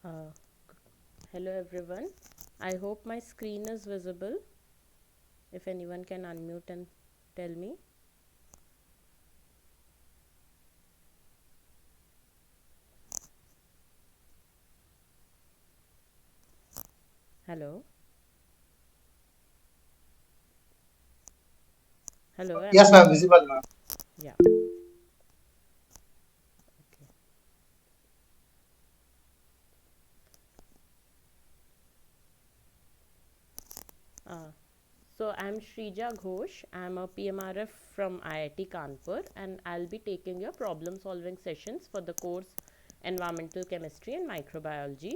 Uh, Hello everyone. I hope my screen is visible. If anyone can unmute and tell me. Hello. Hello. Yes, ma'am, visible, ma'am. Yeah. Okay. Uh, so I'm Shrija Ghosh. I'm a PMRF from IIT Kanpur, and I'll be taking your problem solving sessions for the course Environmental Chemistry and Microbiology.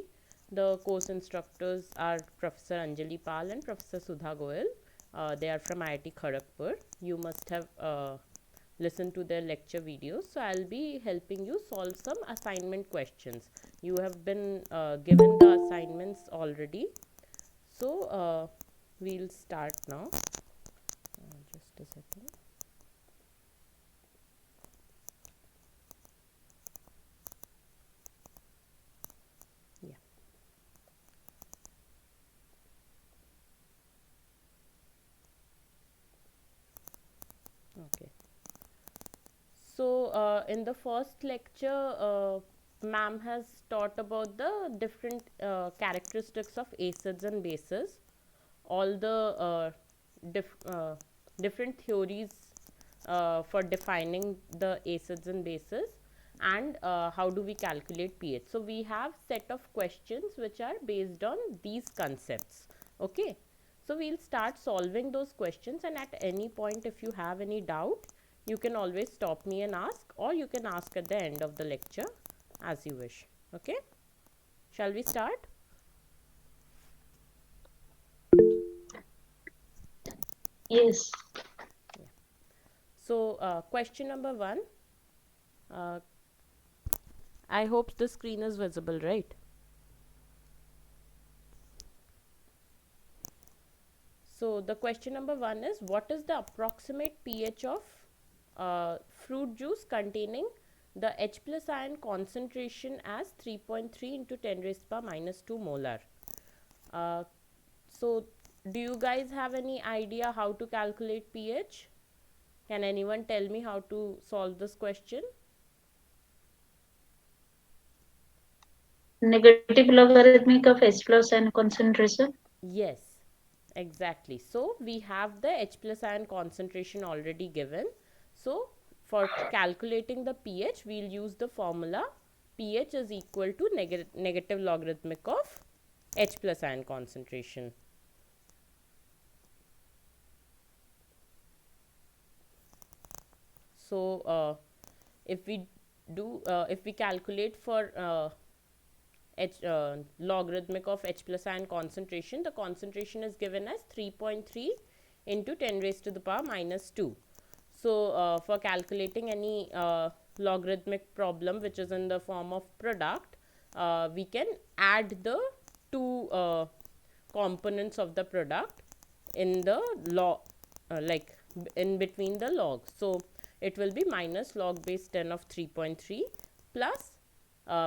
The course instructors are Professor Anjali Pal and Professor Sudha Goyal. They are from IIT Kharagpur. You must have listen to their lecture videos. So I'll be helping you solve some assignment questions. You have been given the assignments already. So we'll start now. Just a second. Yeah. Okay. So in the first lecture, ma'am has taught about the different characteristics of acids and bases, all the dif- uh, different theories for defining the acids and bases, and how do we calculate pH. So we have set of questions which are based on these concepts. Okay, so we'll start solving those questions, and at any point if you have any doubt, you can always stop me and ask, or you can ask at the end of the lecture as you wish. Okay, shall we start? Yes, Yeah. So question number one, uh, I hope the screen is visible, right? So the question number one is, what is the approximate pH of fruit juice containing the H plus ion concentration as 3.3 into 10 raised power minus 2 molar? Uh, so do you guys have any idea how to calculate pH? Can anyone tell me how to solve this question? negative logarithmic of H plus and concentration. Yes, exactly. So we have the H plus ion concentration already given. So for calculating the pH, we'll use the formula pH is equal to negative logarithmic of H plus ion concentration. So if we if we calculate for logarithmic of H plus ion concentration, the concentration is given as 3.3 into 10 raised to the power minus 2. So for calculating any logarithmic problem which is in the form of product, we can add the two components of the product in the log, like in between the logs. So it will be minus log base 10 of 3.3 plus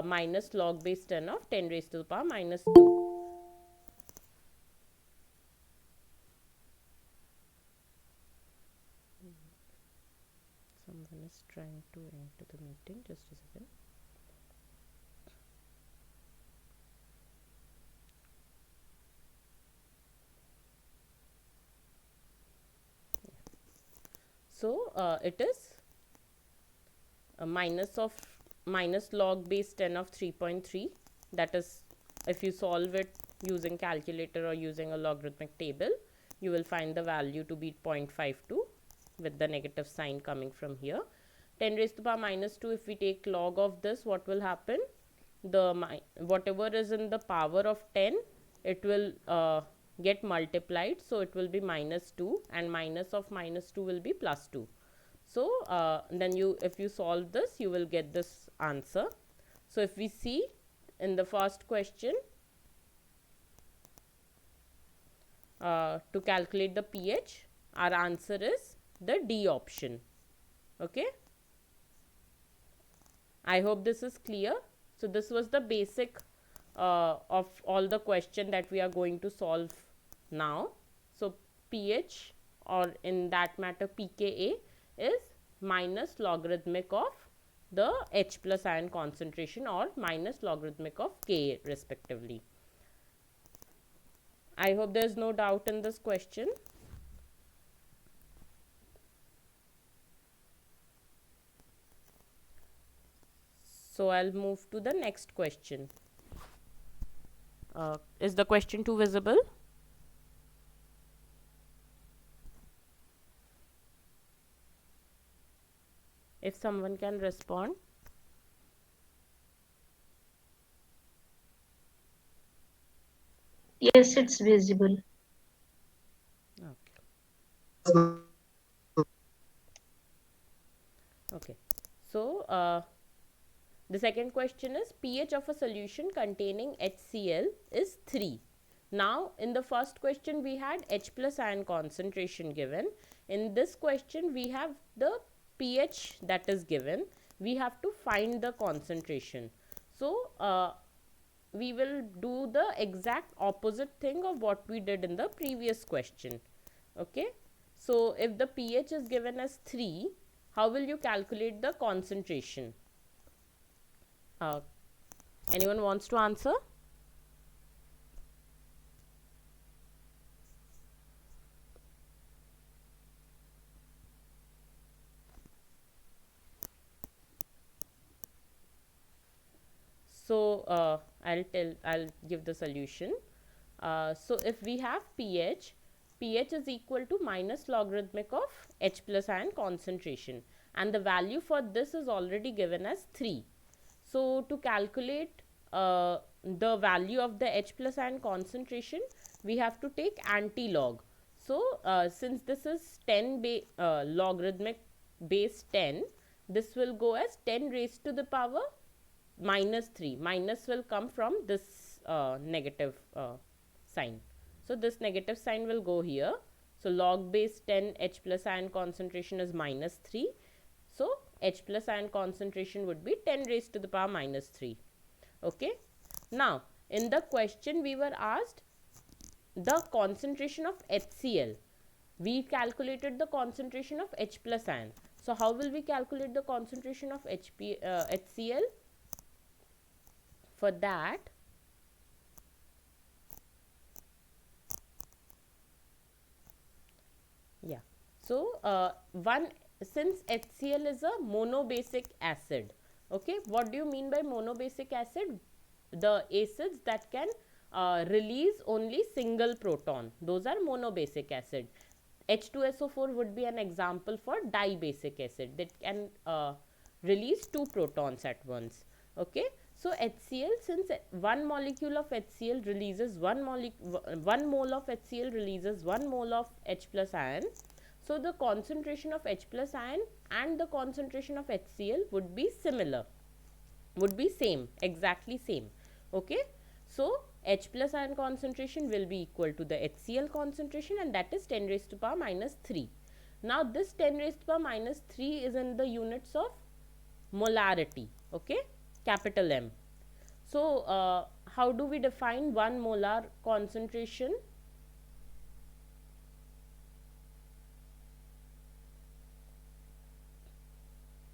minus log base 10 of 10 raised to the power minus 2. Someone is trying to enter the meeting. Just a second. So it is a minus log base 10 of 3.3. That is, if you solve it using calculator or using a logarithmic table, you will find the value to be 0.52 with the negative sign coming from here. 10 raised to the power minus 2, if we take log of this, what will happen? The whatever is in the power of 10, it will get multiplied, so it will be minus 2, and minus of minus 2 will be plus 2. So then you, if you solve this, you will get this answer. So if we see in the first question, to calculate the pH, our answer is the D option. Okay, I hope this is clear. So this was the basic of all the question that we are going to solve now. So pH, or in that matter pKa, is minus logarithmic of the H plus ion concentration or minus logarithmic of Ka respectively. I hope there is no doubt in this question. So I'll move to the next question. Is the question too visible? If someone can respond. Yes, it's visible. Okay. Okay. So the second question is pH of a solution containing HCl is 3. Now in the first question we had H plus ion concentration given. In this question we have the pH that is given. We have to find the concentration. So we will do the exact opposite thing of what we did in the previous question. Okay. So if the pH is given as 3, how will you calculate the concentration? Anyone wants to answer? So I'll give the solution. So if we have pH, pH is equal to minus logarithmic of H plus ion concentration, and the value for this is already given as 3. So to calculate the value of the H plus ion concentration, we have to take anti-log. So since this is 10 logarithmic base 10, this will go as 10 raised to the power minus 3. Minus will come from this negative sign. So this negative sign will go here. So log base 10 H plus ion concentration is minus 3. So H plus ion concentration would be 10 raised to the power minus 3. Okay. Now in the question we were asked the concentration of HCl. We calculated the concentration of H plus ion. So how will we calculate the concentration of HCl? For that, yeah. So since HCl is a monobasic acid, okay, what do you mean by monobasic acid? The acids that can release only single proton, those are monobasic acid. H2SO4 would be an example for dibasic acid that can release 2 protons at once. Okay. So HCl, since one molecule of HCl releases 1 mole of HCl releases 1 mole of H plus ion. So the concentration of H plus ion and the concentration of HCl would be similar, would be same, exactly same. Okay. So H plus ion concentration will be equal to the HCl concentration, and that is 10 raised to power minus 3. Now this 10 raised to power minus 3 is in the units of molarity. Okay, capital M. So how do we define 1 molar concentration?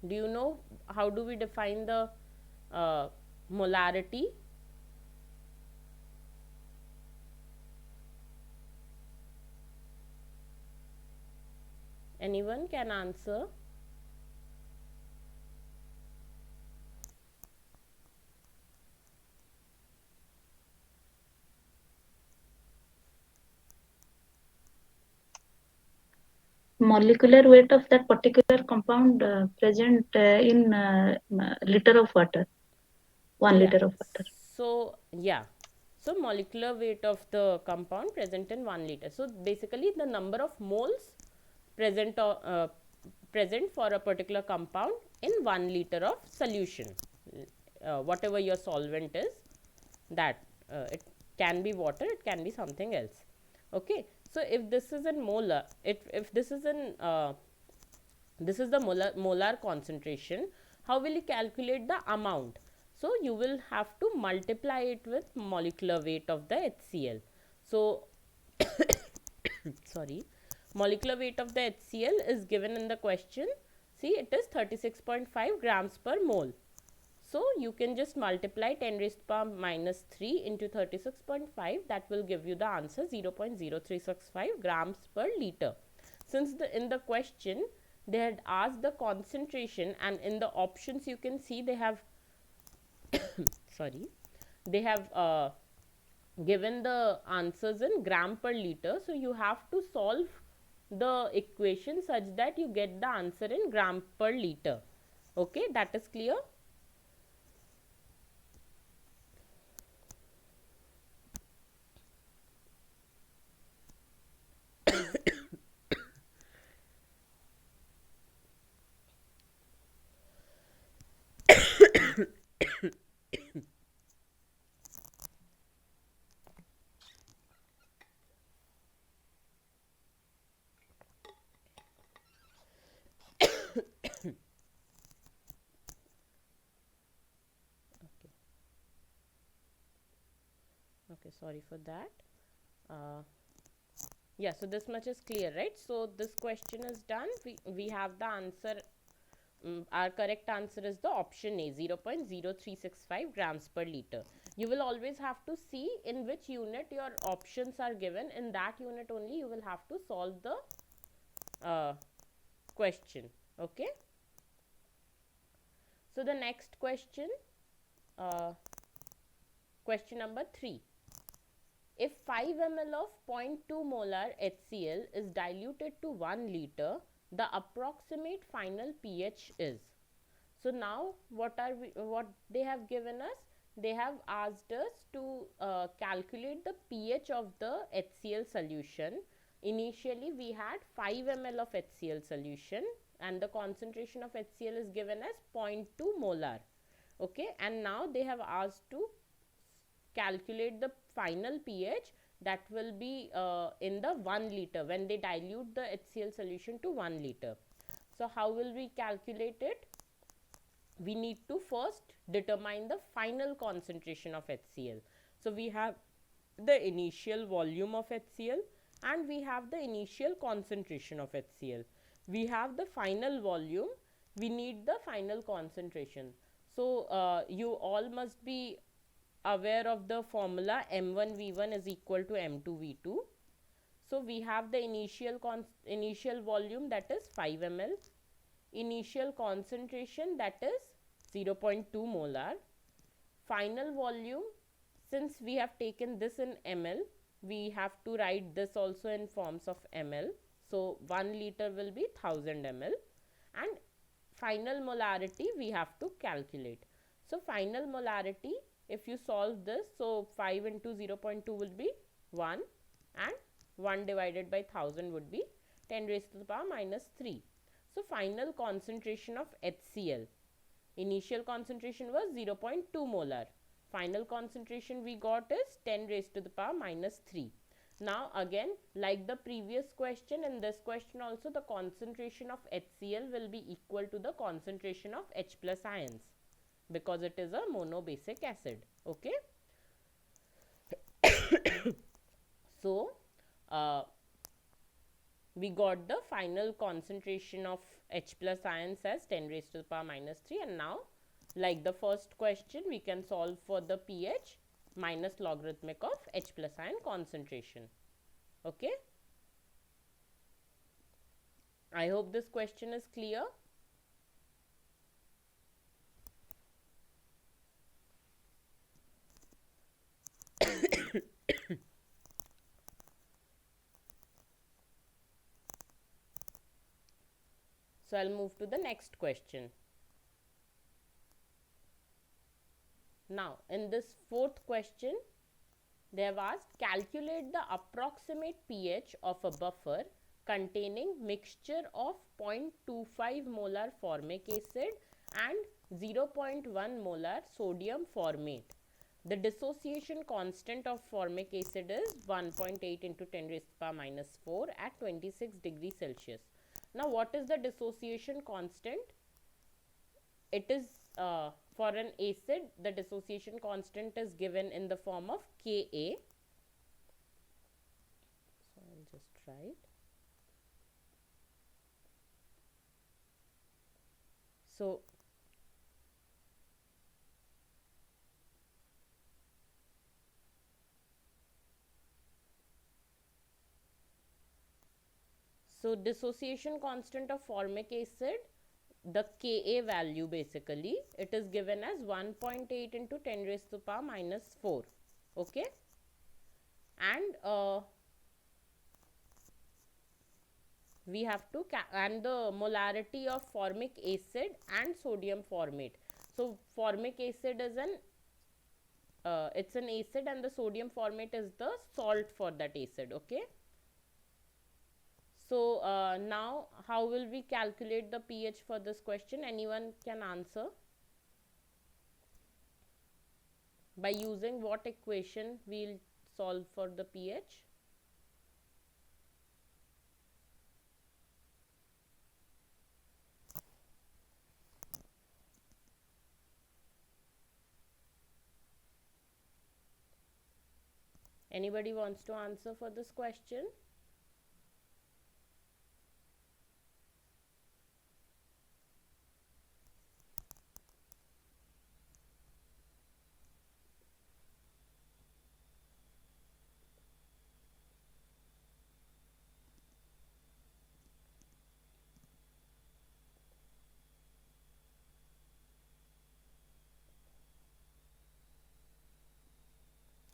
Do you know how do we define the molarity? Anyone can answer? Molecular weight of that particular compound present in liter of water. 1 Yeah. liter of water. So yeah. So molecular weight of the compound present in 1 liter. So basically the number of moles present for a particular compound in 1 liter of solution. Whatever your solvent is, that it can be water, it can be something else. Okay. So if this is in molar, if this is in this is the molar concentration, how will you calculate the amount? So you will have to multiply it with molecular weight of the HCl. So sorry, molecular weight of the HCl is given in the question. See, it is 36.5 grams per mole. So you can just multiply 10 raised to the power minus 3 into 36.5. That will give you the answer 0.0365 grams per liter. Since in the question they had asked the concentration, and in the options you can see they have sorry, they have given the answers in gram per liter. So you have to solve the equation such that you get the answer in gram per liter. Okay, that is clear. Okay, okay, sorry for that. uh, yeah, so this much is clear, right? So this question is done. We have the answer. Our correct answer is the option A, 0.0365 grams per liter. You will always have to see in which unit your options are given. In that unit only you will have to solve the question. Okay, so the next question, uh, question number 3. If 5 ml of 0.2 molar HCl is diluted to 1 liter, the approximate final pH is. So now what they have given us? They have asked us to calculate the pH of the HCl solution. Initially we had 5 ml of HCl solution and the concentration of HCl is given as 0.2 molar. Okay, and now they have asked to calculate the final pH that will be in the 1 liter when they dilute the HCl solution to 1 liter. So how will we calculate it? We need to first determine the final concentration of HCl. So we have the initial volume of HCl and we have the initial concentration of HCl. We have the final volume, we need the final concentration. So you all must be aware of the formula M1V1 is equal to M2V2. So we have the initial volume, that is 5 ml, initial concentration, that is 0.2 molar, final volume. Since we have taken this in ml, we have to write this also in forms of ml. So 1 liter will be 1000 ml, and final molarity we have to calculate. So final molarity, if you solve this, so 5 into 0.2 will be 1 and 1 divided by 1000 would be 10 raised to the power minus 3. So final concentration of HCl, initial concentration was 0.2 molar, final concentration we got is 10 raised to the power minus 3. Now again, like the previous question, in this question also the concentration of HCl will be equal to the concentration of H plus ions because it is a monobasic acid. Okay, so we got the final concentration of H plus ions as 10 raised to the power minus 3, and now like the first question we can solve for the pH minus logarithmic of H plus ion concentration. Okay, I hope this question is clear. So I'll move to the next question. Now in this fourth question, they have asked calculate the approximate pH of a buffer containing mixture of 0.25 molar formic acid and 0.1 molar sodium formate. The dissociation constant of formic acid is 1.8 into 10 raised to the power minus 4 at 26 degrees Celsius. Now what is the dissociation constant? It is for an acid, the dissociation constant is given in the form of Ka. So I'll just write. So dissociation constant of formic acid, the Ka value basically, it is given as 1.8 into 10 raised to the power minus 4. Okay. And we have to, and the molarity of formic acid and sodium formate. So formic acid is an, it's an acid, and the sodium formate is the salt for that acid. Okay. So now how will we calculate the pH for this question? Anyone can answer? By using what equation we'll solve for the pH? Anybody wants to answer for this question?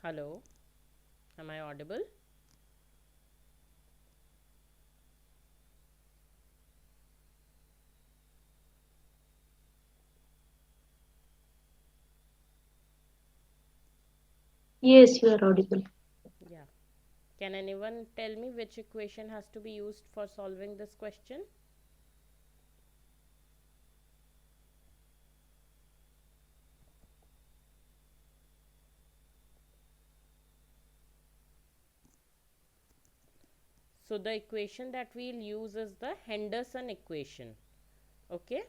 Hello, am I audible? Yes, you are audible. Yeah. Can anyone tell me which equation has to be used for solving this question? So the equation that we'll use is the Henderson equation. Okay.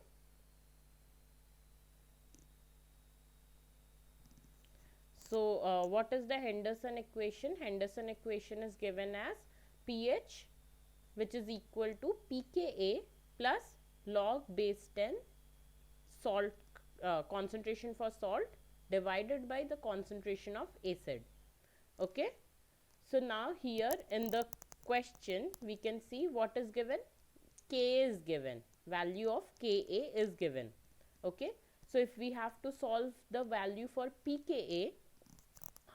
So what is the Henderson equation? Henderson equation is given as pH, which is equal to pKa plus log base 10 salt, concentration for salt, divided by the concentration of acid. Okay. So now here in the question we can see what is given. Ka is given, value of Ka is given. Okay. So if we have to solve the value for pKa,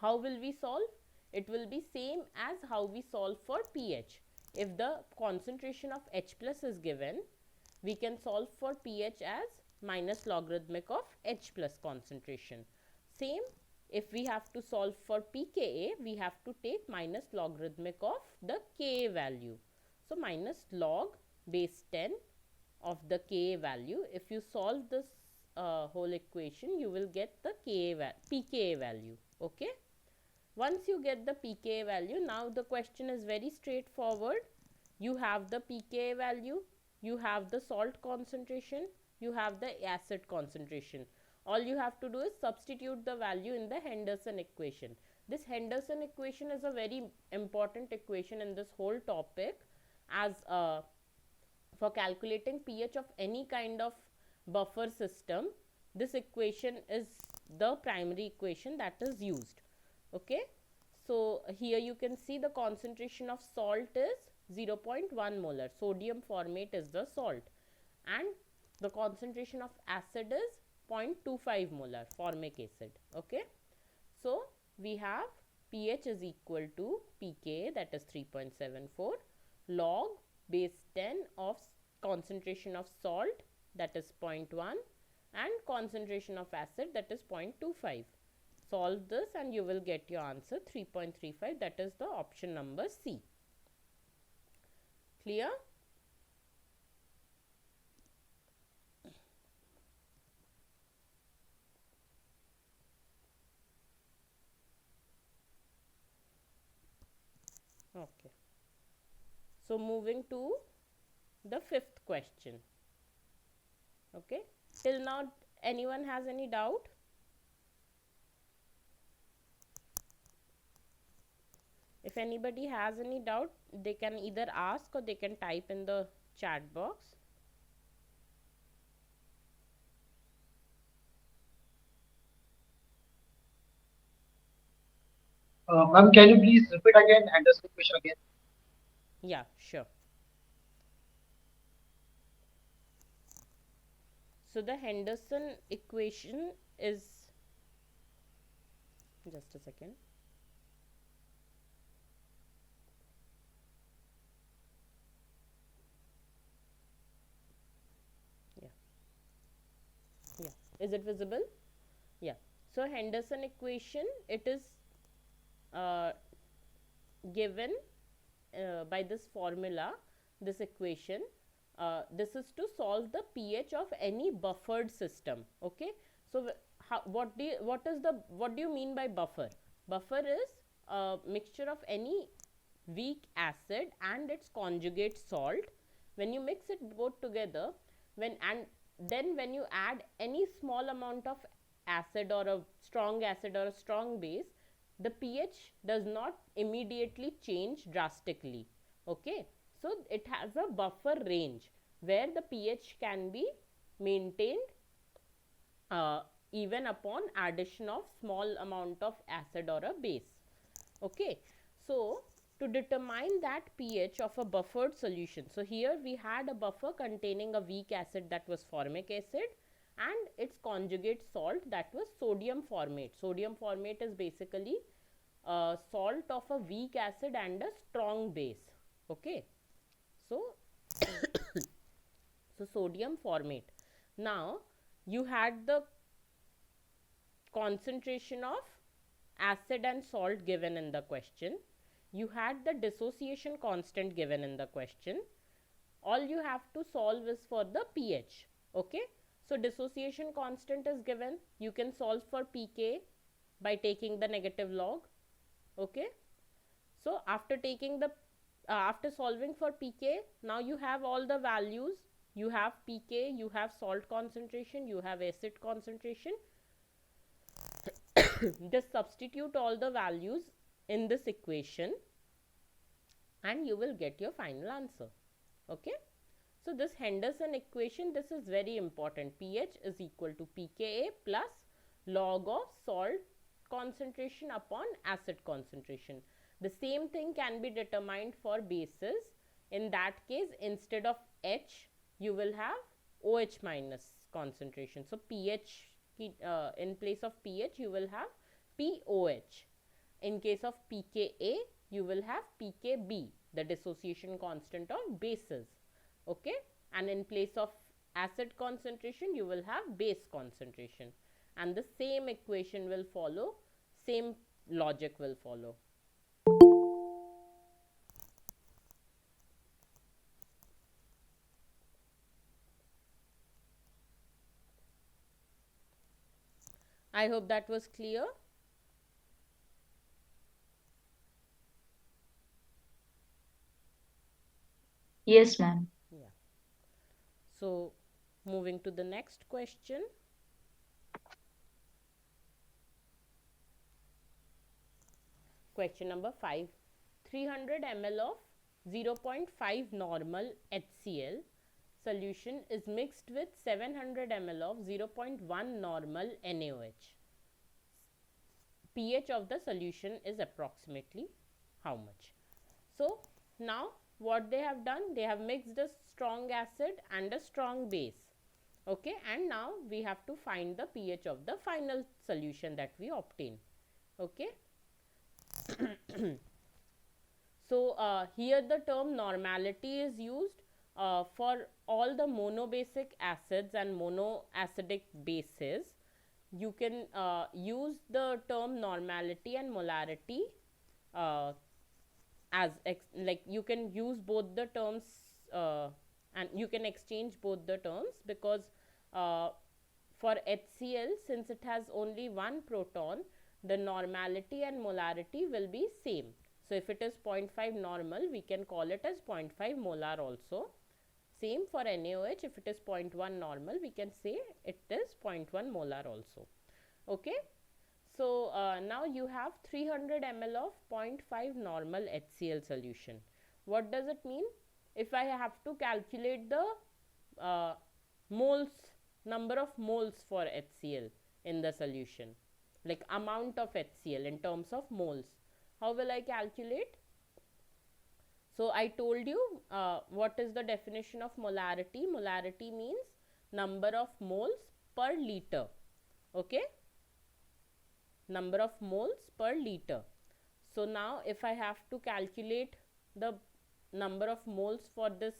how will we solve? It will be same as how we solve for pH. If the concentration of H plus is given, we can solve for pH as minus logarithmic of H plus concentration. Same, if we have to solve for pKa, we have to take minus logarithmic of the Ka value. So minus log base 10 of the Ka value. If you solve this whole equation, you will get the pKa value. Okay. Once you get the pKa value, now the question is very straightforward. You have the pKa value, you have the salt concentration, you have the acid concentration. All you have to do is substitute the value in the Henderson equation. This Henderson equation is a very important equation in this whole topic, as for calculating pH of any kind of buffer system. This equation is the primary equation that is used. Okay. So here you can see the concentration of salt is 0.1 molar. Sodium formate is the salt, and the concentration of acid is 0.25 molar, formic acid. Okay. So we have pH is equal to pKa, that is 3.74, log base 10 of concentration of salt, that is 0.1, and concentration of acid, that is 0.25. Solve this and you will get your answer 3.35, that is the option number C. Clear? Okay. So moving to the fifth question. Okay. Till now Anyone has any doubt? If anybody has any doubt, they can either ask or they can type in the chat box. Ma'am, can you please repeat again and ask the question again? Yeah, sure. So the Henderson equation is, just a second. Yeah. Yeah. Is it visible? Yeah. So Henderson equation, it is uh, given by this formula, this equation. This is to solve the pH of any buffered system. Okay. So what do you mean by buffer? Buffer is a mixture of any weak acid and its conjugate salt. When you mix it both together, when you add any small amount of acid or a strong base, the pH does not immediately change drastically. Okay, so it has a buffer range where the pH can be maintained uh, even upon addition of small amount of acid or a base. Okay, so to determine that pH of a buffered solution, so here we had a buffer containing a weak acid, that was formic acid, and its conjugate salt, that was sodium formate. Sodium formate is basically a salt of a weak acid and a strong base. Okay, so sodium formate. Now you had the concentration of acid and salt given in the question. You had the dissociation constant given in the question. All you have to solve is for the pH. Okay, so dissociation constant is given. You can solve for pK by taking the negative log. Okay, so after solving for pK, now you have all the values. You have pK, you have salt concentration, you have acid concentration. Just substitute all the values in this equation and you will get your final answer. Okay, so this Henderson equation, this is very important. pH is equal to pKa plus log of salt concentration upon acid concentration. The same thing can be determined for bases. In that case, instead of H, you will have OH minus concentration. So pH, in place of pH, you will have POH. In case of pKa, you will have pKb, the dissociation constant of bases. Okay, and in place of acid concentration, you will have base concentration, and the same equation will follow, same logic will follow. I hope that was clear. Yes, ma'am. Yeah, so moving to the next question. Question number 5. 300 ml of 0.5 normal HCl solution is mixed with 700 ml of 0.1 normal NaOH. pH of the solution is approximately how much? So now what they have done, they have mixed a strong acid and a strong base. Okay, and now we have to find the pH of the final solution that we obtain. Okay, so here the term normality is used for all the monobasic acids and monoacidic bases. You can use the term normality and molarity uh, like you can use both the terms, and you can exchange both the terms, because uh, for HCl, since it has only one proton, the normality and molarity will be same. So if it is 0.5 normal, we can call it as 0.5 molar also. Same for NaOH, if it is 0.1 normal, we can say it is 0.1 molar also. Okay. So now you have 300 ml of 0.5 normal HCl solution. What does it mean? If I have to calculate the moles, number of moles for HCl in the solution, like amount of HCl in terms of moles, how will I calculate? So I told you what is the definition of molarity. Molarity means number of moles per liter. Okay, number of moles per liter. So now if I have to calculate the number of moles for this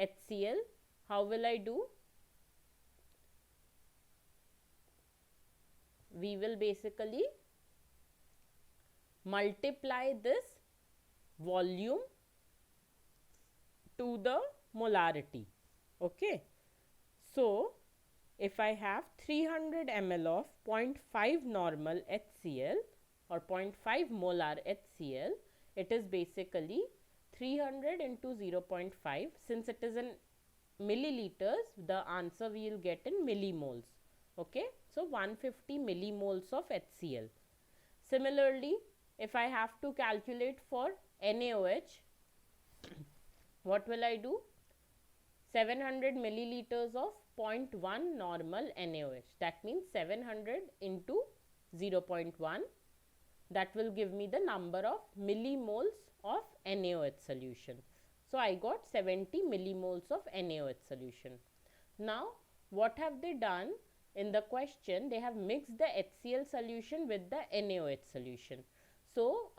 HCl, how will I do? We will basically multiply this volume to the molarity. Okay, so if I have 300 ml of 0.5 normal HCl or 0.5 molar HCl, it is basically 300 into 0.5. Since it is in milliliters, the answer we will get in millimoles. Okay, so 150 millimoles of HCl. Similarly, if I have to calculate for NaOH, what will I do? 700 milliliters of 0.1 normal NaOH. That means 700 into 0.1. That will give me the number of millimoles of NaOH solution. So I got 70 millimoles of NaOH solution. Now what have they done in the question? They have mixed the HCl solution with the NaOH solution. So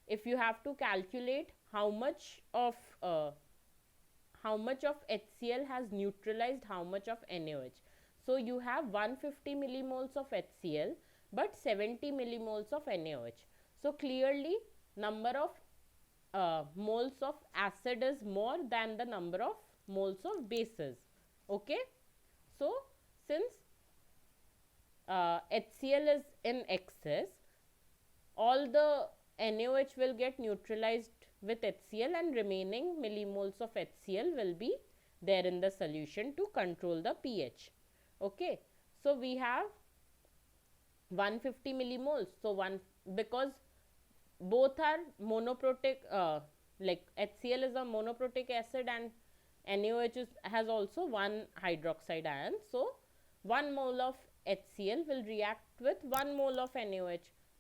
if you have to calculate how much of HCl has neutralized how much of NaOH. So you have 150 millimoles of HCl but 70 millimoles of NaOH. So clearly number of moles of acid is more than the number of moles of bases. Okay. So since HCl is in excess, all the NaOH will get neutralized with HCl and remaining millimoles of HCl will be there in the solution to control the pH. Okay, so we have 150 millimoles. So because both are monoprotic, like HCl is a monoprotic acid and NaOH has also one hydroxide ion. So 1 mole of HCl will react with 1 mole of NaOH.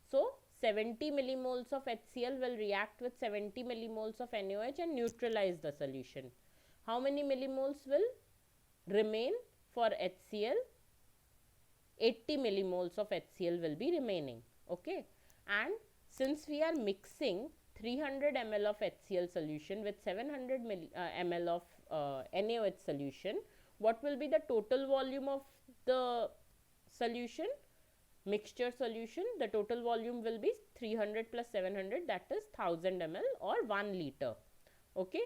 So 70 millimoles of HCl will react with 70 millimoles of NaOH and neutralize the solution. How many millimoles will remain for HCl? 80 millimoles of HCl will be remaining. Okay, and since we are mixing 300 ml of HCl solution with 700 ml of NaOH solution, what will be the total volume of the solution? Mixture solution, the total volume will be 300 plus 700, that is 1000 ml or 1 liter. Okay,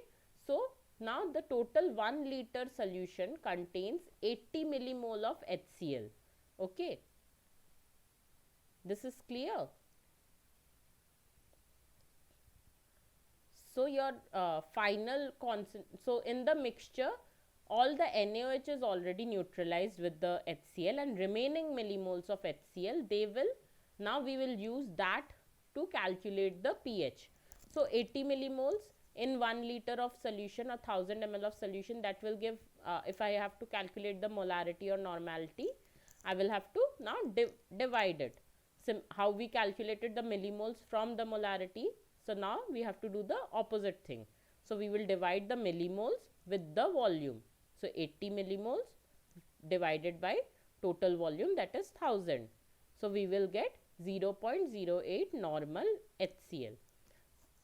so now the total 1 liter solution contains 80 millimole of HCl. Okay, this is clear. So your final constant, so in the mixture all the NaOH is already neutralized with the HCl and remaining millimoles of HCl, now we will use that to calculate the pH. So 80 millimoles in 1 liter of solution or 1000 ml of solution, that will give, if I have to calculate the molarity or normality, I will have to now divide it. How we calculated the millimoles from the molarity, so now we have to do the opposite thing. So we will divide the millimoles with the volume. So 80 millimoles divided by total volume, that is 1000. So we will get 0.08 normal HCl.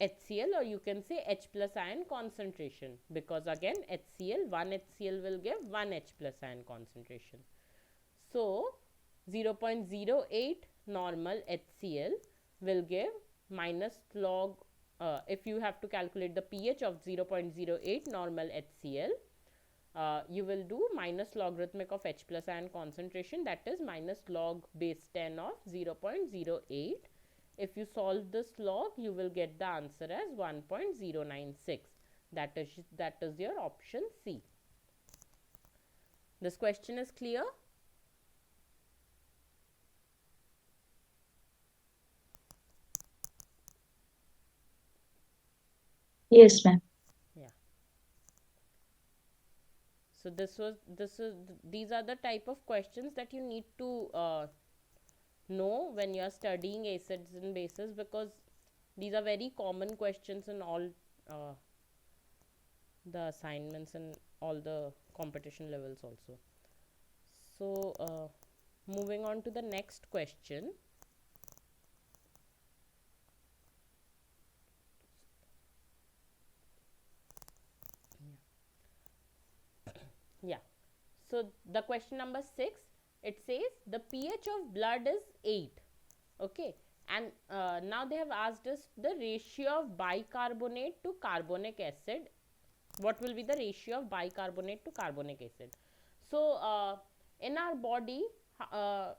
HCl, or you can say H plus ion concentration, because again HCl, 1 HCl will give 1 H plus ion concentration. So 0.08 normal HCl will give minus log, if you have to calculate the pH of 0.08 normal HCl, you will do minus logarithmic of H plus ion concentration, that is minus log base 10 of 0.08. If you solve this log, you will get the answer as 1.096. That is your option C. This question is clear? Yes, ma'am. Yeah. So these are the type of questions that you need to know when you are studying acids and bases, because these are very common questions in all uh, the assignments and all the competition levels also. So moving on to the next question. Yeah. So the question number 6, it says the pH of blood is 8. Okay. And now they have asked us the ratio of bicarbonate to carbonic acid. What will be the ratio of bicarbonate to carbonic acid? So in our body, uh,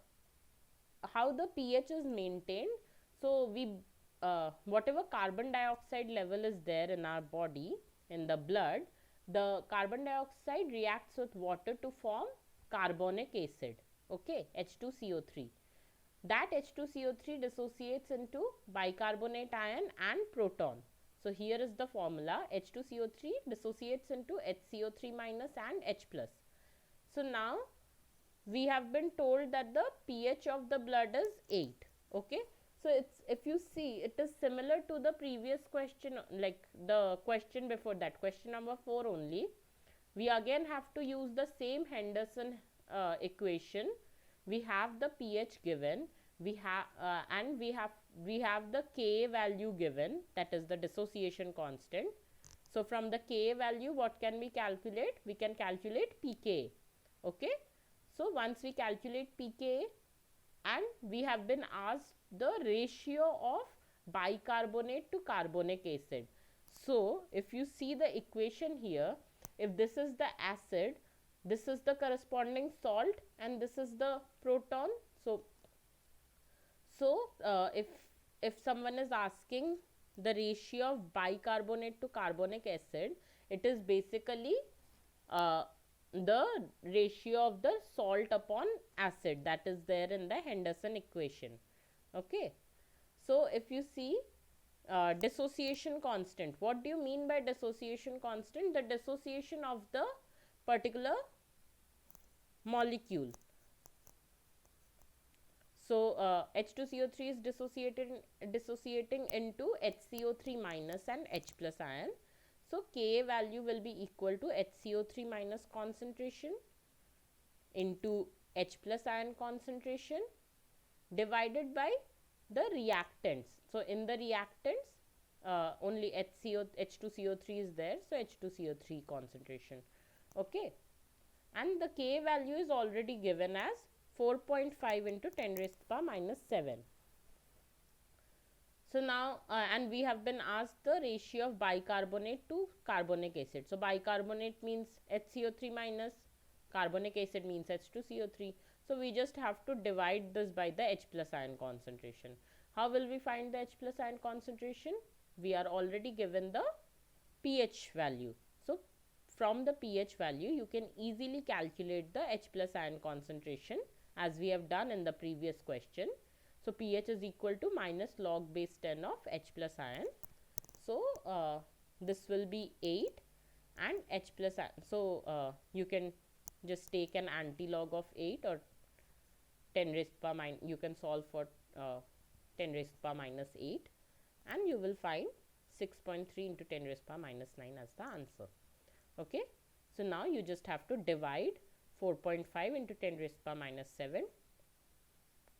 how the pH is maintained. So we whatever carbon dioxide level is there in our body, in the blood, the carbon dioxide reacts with water to form carbonic acid, okay, H2CO3. That H2CO3 dissociates into bicarbonate ion and proton. So here is the formula: H2CO3 dissociates into HCO3 minus and H plus. So now we have been told that the pH of the blood is 8. Okay, so it's, if you see, it is similar to the previous question, like the question before that, question number 4 only. We again have to use the same Henderson equation. We have the pH given, we have and we have the Ka value given, that is the dissociation constant. So from the Ka value, what can we calculate? We can calculate pKa. Okay, so once we calculate pKa, and we have been asked the ratio of bicarbonate to carbonic acid. So if you see the equation here, if this is the acid, this is the corresponding salt, and this is the proton. So if someone is asking the ratio of bicarbonate to carbonic acid, it is basically uh, the ratio of the salt upon acid that is there in the Henderson equation. Okay, so if you see dissociation constant, what do you mean by dissociation constant? The dissociation of the particular molecule. So H2CO3 is dissociating into HCO3 minus and H plus ion. So Ka value will be equal to HCO3 minus concentration into H plus ion concentration divided by the reactants. So in the reactants, only H2CO3 is there, so H2CO3 concentration. Okay, and the K value is already given as 4.5 into 10 raised to the power minus 7. So now and we have been asked the ratio of bicarbonate to carbonic acid. So bicarbonate means HCO3 minus, carbonic acid means H2CO3. So we just have to divide this by the H plus ion concentration. How will we find the H plus ion concentration? We are already given the pH value. So from the pH value, you can easily calculate the H plus ion concentration as we have done in the previous question. So pH is equal to minus log base 10 of H plus ion. So this will be 8 and H plus ion. So you can just take an anti-log of 8 or 10 raised to power minus, you can solve for 10 raised to power minus 8, and you will find 6.3 into 10 raised to power minus 9 as the answer. Okay, so now you just have to divide 4.5 into 10 raised to power minus 7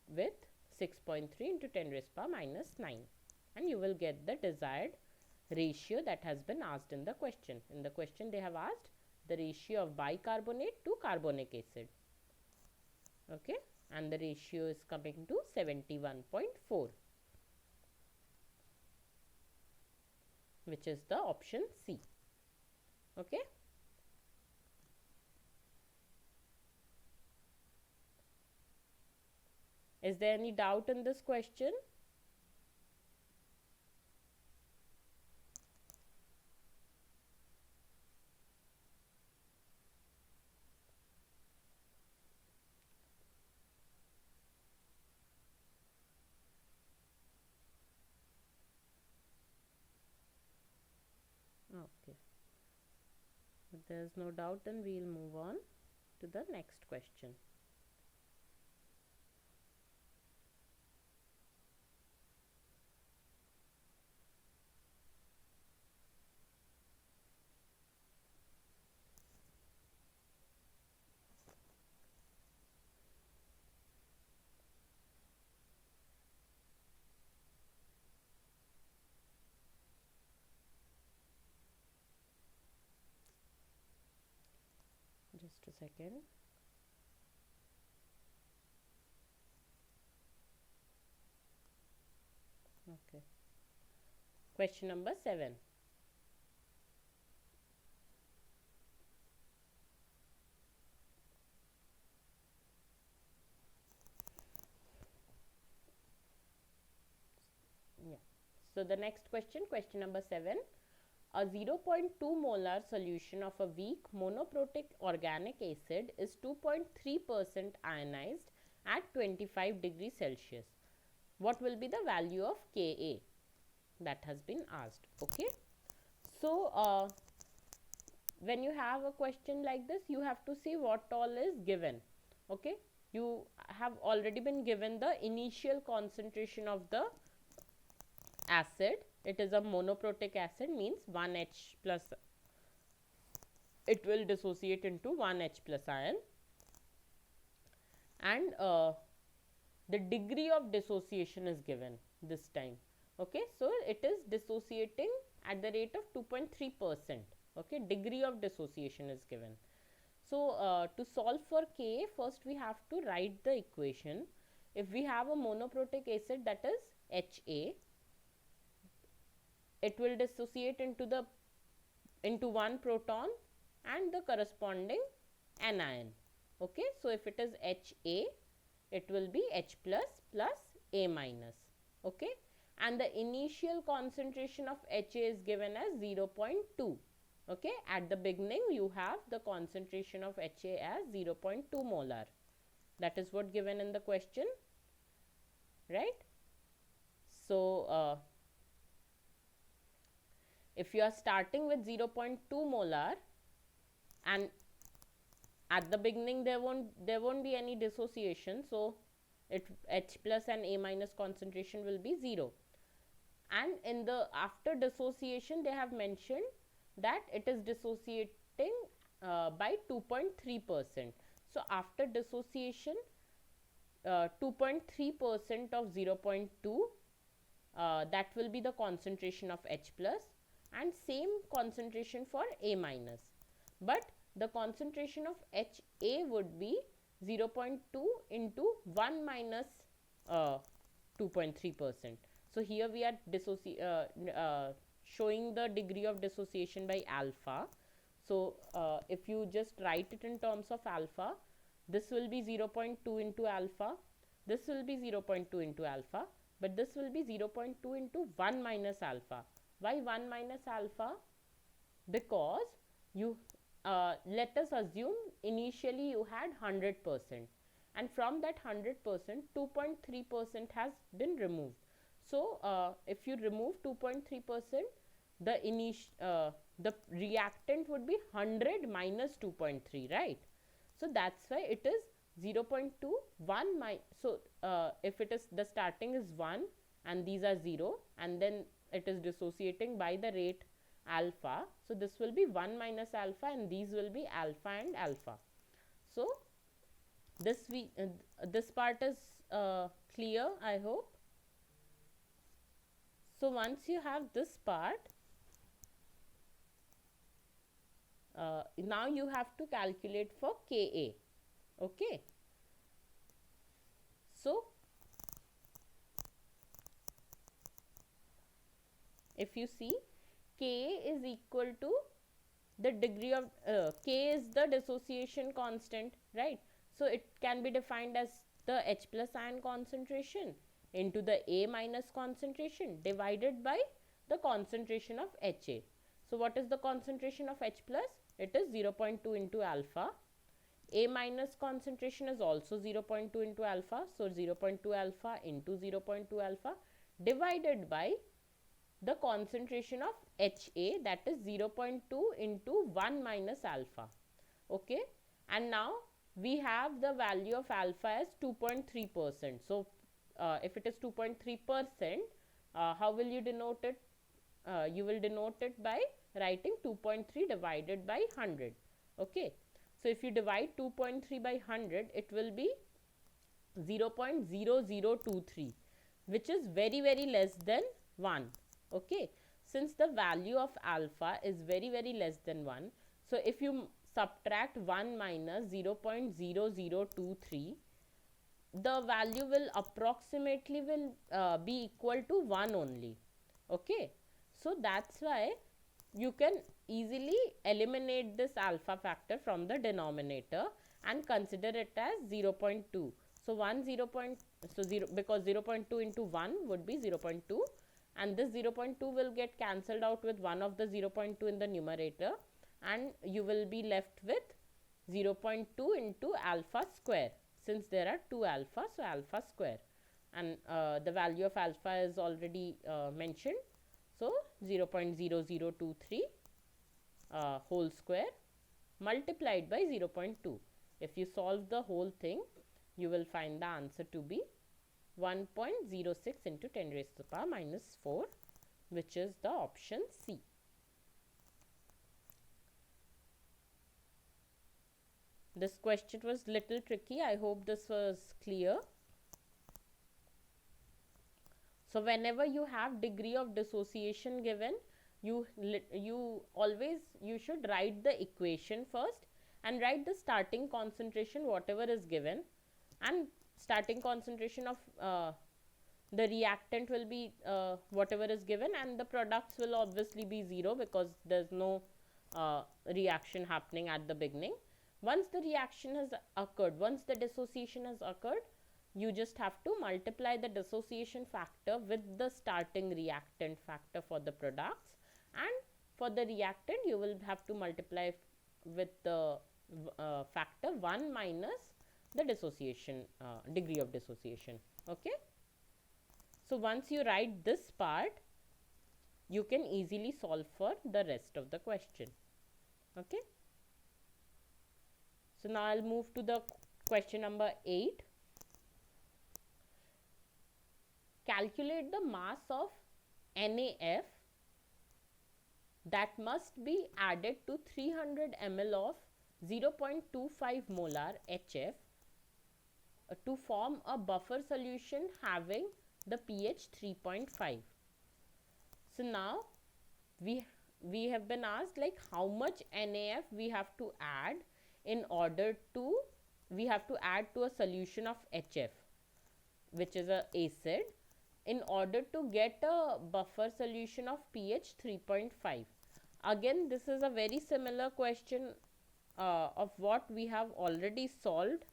with 6.3 into 10 raised to power minus 9, and you will get the desired ratio that has been asked in the question. In the question they have asked the ratio of bicarbonate to carbonic acid. Okay, and the ratio is coming to 71.4, which is the option C. Okay, is there any doubt in this question? there's no doubt, then we'll move on to the next question. Just a second. Okay. Question number 7. Yeah. So the next question, question number 7. A 0.2 molar solution of a weak monoprotic organic acid is 2.3% ionized at 25 degrees Celsius. What will be the value of Ka? That has been asked. Okay. So, when you have a question like this, you have to see what all is given. Okay. You have already been given the initial concentration of the acid. It is a monoprotic acid, means 1H plus, it will dissociate into 1H plus ion, and the degree of dissociation is given this time. Okay, so it is dissociating at the rate of 2.3%. Okay, degree of dissociation is given. So to solve for Ka, first we have to write the equation. If we have a monoprotic acid, that is Ha, it will dissociate into one proton and the corresponding anion. Okay, so if it is Ha, it will be H plus A minus. Okay, and the initial concentration of Ha is given as 0.2. Okay, at the beginning you have the concentration of Ha as 0.2 molar. That is what given in the question, right? So if you are starting with 0.2 molar, and at the beginning there won't be any dissociation, so H plus and A minus concentration will be 0. And in the after dissociation they have mentioned that it is dissociating by 2.3%. So after dissociation, 2.3% of 0.2, that will be the concentration of H plus, and same concentration for A minus, but the concentration of Ha would be 0.2 into 1 minus 2.3%. So here we are showing the degree of dissociation by alpha. So if you just write it in terms of alpha, this will be 0.2 into alpha, this will be 0.2 into alpha, but this will be 0.2 into 1 minus alpha. Why 1 minus alpha? Because you let us assume initially you had 100%, and from that 100%, 2.3% has been removed. So if you remove 2.3%, the reactant would be 100 minus 2.3, right? So that's why it is 0.2 1 so if it is, the starting is 1 and these are 0, and then it is dissociating by the rate alpha, so this will be 1 minus alpha and these will be alpha and alpha. So this part is clear, I hope. So once you have this part, now you have to calculate for Ka. Okay, so if you see, Ka is equal to the degree of K is the dissociation constant, right? So it can be defined as the H plus ion concentration into the A minus concentration divided by the concentration of Ha. So what is the concentration of H plus? It is 0.2 into alpha. A minus concentration is also 0.2 into alpha, so 0.2 alpha into 0.2 alpha divided by the concentration of HA, that is 0.2 into 1 minus alpha. Okay, and now we have the value of alpha as 2.3%. So if it is 2.3%, how will you denote it? You will denote it by writing 2.3 divided by 100. Okay, so if you divide 2.3 by 100, it will be 0.0023, which is very less than 1. Okay, since the value of alpha is very less than 1, so if you subtract 1 minus 0.0023, the value will approximately be equal to 1 only. Okay, so that's why you can easily eliminate this alpha factor from the denominator and consider it as 0.2. So 0 because 0.2 into 1 would be 0.2, and this 0.2 will get cancelled out with one of the 0.2 in the numerator, and you will be left with 0.2 into alpha square, since there are two alpha, so alpha square, and the value of alpha is already mentioned, so 0.0023 whole square multiplied by 0.2. If you solve the whole thing, you will find the answer to be 1.06 into 10 raised to the power minus 4, which is the option C. This question was little tricky. I hope this was clear. So whenever you have degree of dissociation given, you should write the equation first and write the starting concentration whatever is given, and starting concentration of the reactant will be whatever is given, and the products will obviously be 0 because there's no reaction happening at the beginning. Once the reaction has occurred, once the dissociation has occurred, you just have to multiply the dissociation factor with the starting reactant factor for the products, and for the reactant you will have to multiply with the factor 1 minus the dissociation degree of dissociation. Okay, so once you write this part, you can easily solve for the rest of the question. Okay, so now I'll move to the question number 8. Calculate the mass of NaF that must be added to 300 ml of 0.25 molar HF to form a buffer solution having the pH 3.5. So now we have been asked like how much NaF we have to add in order to, we have to add to a solution of HF, which is a acid, in order to get a buffer solution of pH 3.5. Again, this is a very similar question of what we have already solved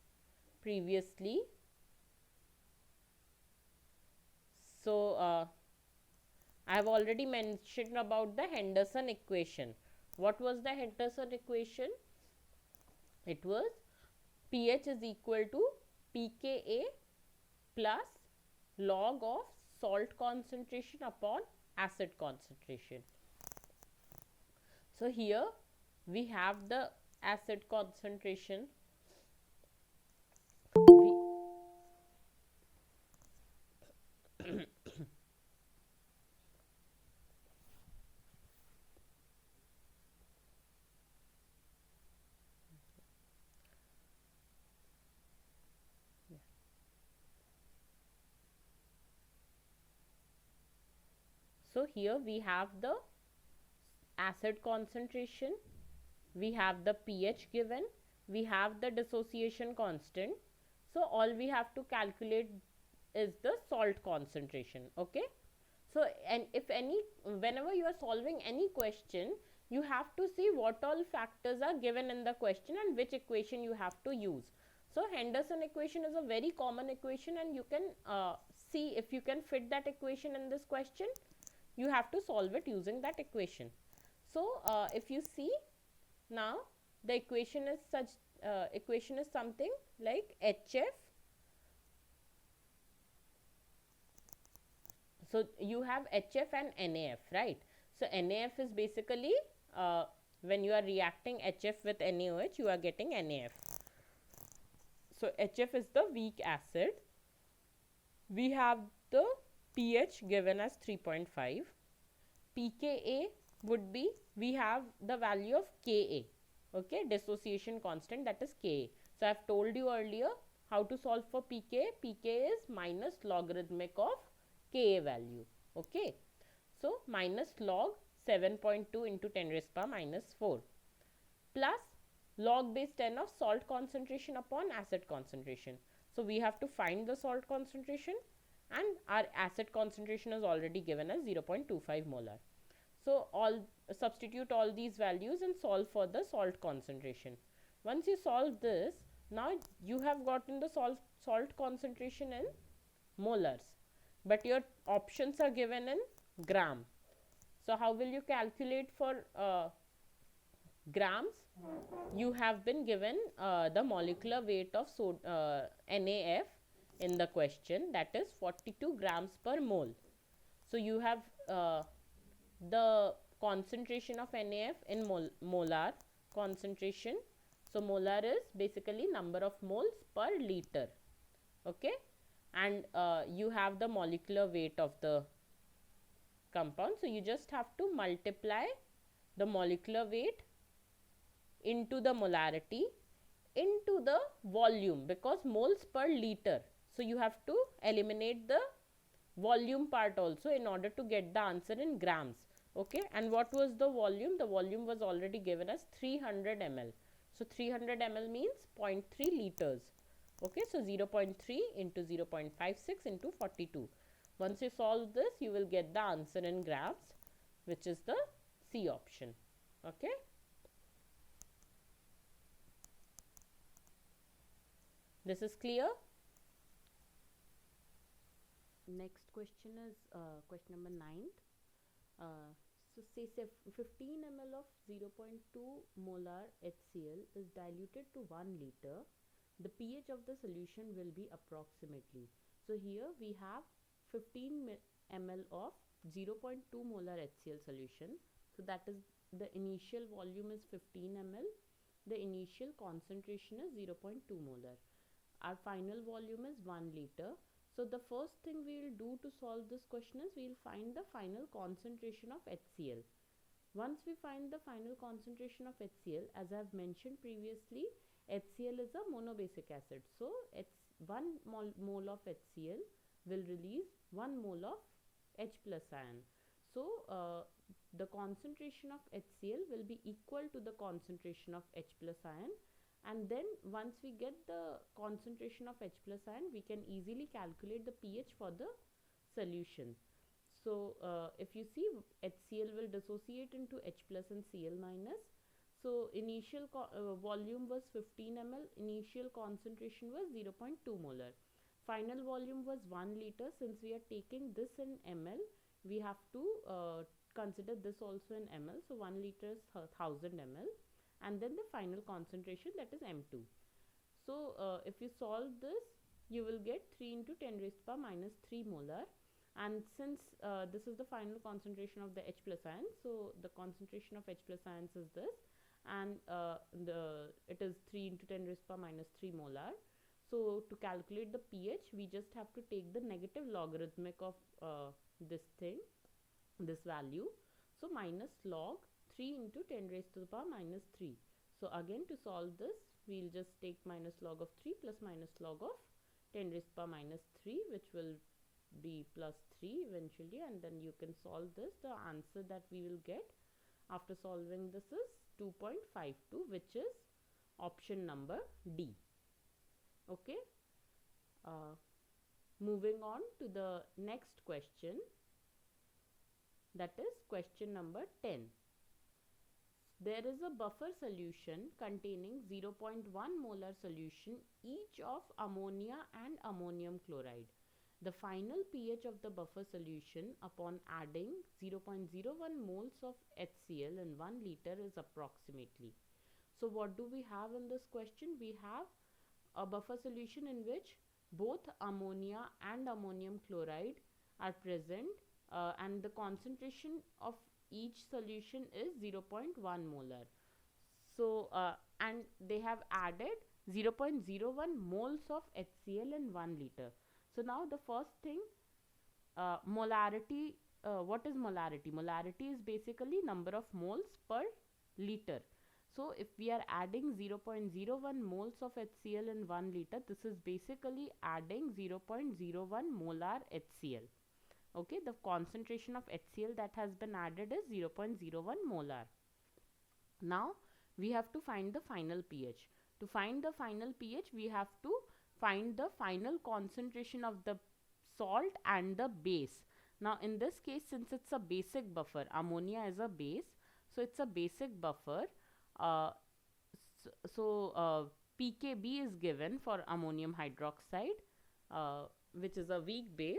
previously. So I have already mentioned about the Henderson equation. What was the Henderson equation? It was pH is equal to pKa plus log of salt concentration upon acid concentration. So here we have the acid concentration. So here we have the acid concentration, we have the pH given, we have the dissociation constant. So all we have to calculate is the salt concentration. Okay, so and if any, whenever you are solving any question, you have to see what all factors are given in the question and which equation you have to use. So Henderson equation is a very common equation, and you can see if you can fit that equation in this question, you have to solve it using that equation. So if you see now, the equation is something like HF, So you have HF and NAF, right? So NAF is basically when you are reacting HF with NaOH, you are getting NAF. So HF is the weak acid. We have the pH given as 3.5. pKa would be, we have the value of Ka, okay, dissociation constant, that is Ka. So I have told you earlier how to solve for pKa. pKa is minus logarithmic of Ka value, okay. So minus log 7.2 into 10 raised power minus 4 plus log base 10 of salt concentration upon acid concentration. So we have to find the salt concentration, and our acid concentration is already given as 0.25 molar. So substitute all these values and solve for the salt concentration. Once you solve this, now you have gotten the salt concentration in molars, but your options are given in gram. So how will you calculate for grams? You have been given the molecular weight of NaF in the question, that is 42 grams per mole. So you have the concentration of NaF in molar concentration. So molar is basically number of moles per liter, okay, and you have the molecular weight of the compound. So you just have to multiply the molecular weight into the molarity into the volume, because moles per liter. So you have to eliminate the volume part also in order to get the answer in grams, okay. And what was the volume? The volume was already given as 300 ml. So 300 ml means 0.3 liters, okay. So 0.3 into 0.56 into 42. Once you solve this, you will get the answer in grams, which is the C option, okay. This is clear. Next question is question number 9. So say 15 ml of 0.2 molar HCl is diluted to 1 liter. The pH of the solution will be approximately. So here we have 15 ml of 0.2 molar HCl solution. So that is, the initial volume is 15 ml. The initial concentration is 0.2 molar. Our final volume is 1 liter. So the first thing we will do to solve this question is we will find the final concentration of HCl. Once we find the final concentration of HCl, as I have mentioned previously, HCl is a monobasic acid. So it's 1 mole of HCl will release 1 mole of H plus ion. So the concentration of HCl will be equal to the concentration of H plus ion, and then once we get the concentration of H plus ion, we can easily calculate the pH for the solution. So if you see, HCl will dissociate into H plus and Cl minus. So initial volume was 15 ml, initial concentration was 0.2 molar, final volume was 1 liter. Since we are taking this in ml, we have to consider this also in ml. So 1 liter is 1000 ml, and then the final concentration, that is M2. So if you solve this, you will get 3 into 10 raised power minus 3 molar, and since this is the final concentration of the H plus ion, so the concentration of H plus ions is this, and it is 3 into 10 raised power minus 3 molar. So to calculate the pH, we just have to take the negative logarithmic of this value. So minus log 3 into 10 raised to the power minus 3. So again, to solve this, we will just take minus log of 3 plus minus log of 10 raised to the power minus 3, which will be plus 3 eventually, and then you can solve this. The answer that we will get after solving this is 2.52, which is option number D, okay. Moving on to the next question, that is question number 10. There is a buffer solution containing 0.1 molar solution each of ammonia and ammonium chloride. The final pH of the buffer solution upon adding 0.01 moles of HCl in 1 liter is approximately. So what do we have in this question? We have a buffer solution in which both ammonia and ammonium chloride are present, and the concentration of each solution is 0.1 molar. So and they have added 0.01 moles of HCl in 1 liter. So now the first thing, molarity. What is molarity? Molarity is basically number of moles per liter. So if we are adding 0.01 moles of HCl in 1 liter, this is basically adding 0.01 molar HCl. Okay, the concentration of HCl that has been added is 0.01 molar. Now we have to find the final pH. To find the final pH, we have to find the final concentration of the salt and the base. Now in this case, since it's a basic buffer, ammonia is a base, so it's a basic buffer. uh, pKb is given for ammonium hydroxide, which is a weak base.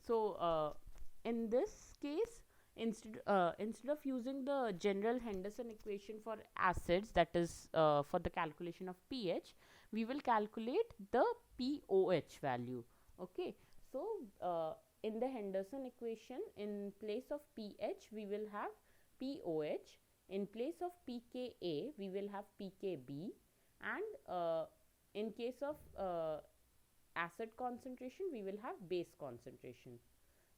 So in this case, instead of using the general Henderson equation for acids, that is for the calculation of pH, we will calculate the pOH value. Okay, so in the Henderson equation, in place of pH we will have pOH, in place of pKa we will have pKb, and in case of acid concentration we will have base concentration.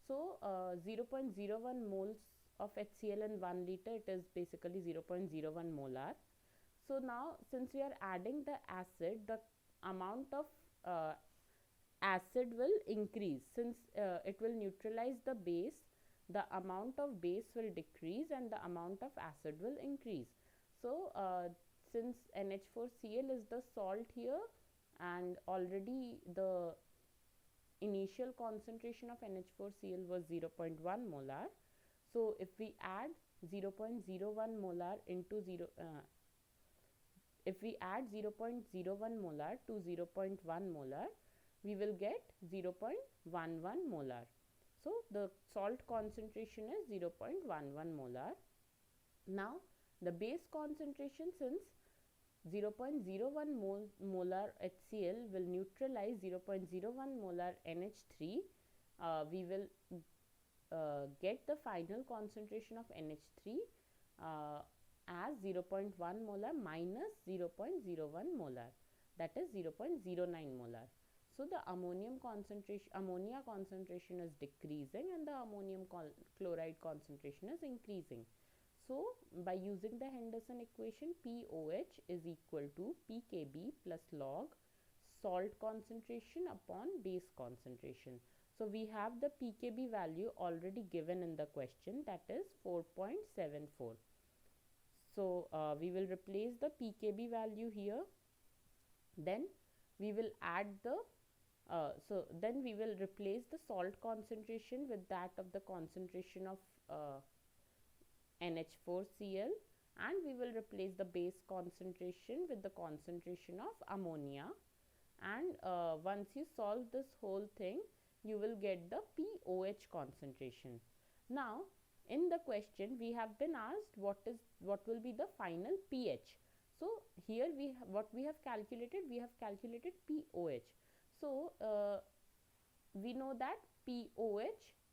So 0.01 moles of HCl in 1 liter, it is basically 0.01 molar. So now since we are adding the acid, the amount of acid will increase. Since it will neutralize the base, the amount of base will decrease and the amount of acid will increase. So since NH4Cl is the salt here, and already the initial concentration of NH4Cl was 0.1 molar. So if we add 0.01 molar into 0, if we add 0.01 molar to 0.1 molar, we will get 0.11 molar. So the salt concentration is 0.11 molar. Now the base concentration, since 0.01 molar HCl will neutralize 0.01 molar NH3, we will get the final concentration of NH3 as 0.1 molar minus 0.01 molar, that is 0.09 molar. So the ammonia concentration is decreasing and the ammonium chloride concentration is increasing. So by using the Henderson equation, pOH is equal to pKb plus log salt concentration upon base concentration. So we have the pKb value already given in the question, that is 4.74. So we will replace the pKb value here. Then we will add the then we will replace the salt concentration with that of the concentration of NH4Cl, and we will replace the base concentration with the concentration of ammonia. And once you solve this whole thing, you will get the pOH concentration. Now in the question we have been asked what will be the final pH. So here what we have calculated, pOH. So we know that pOH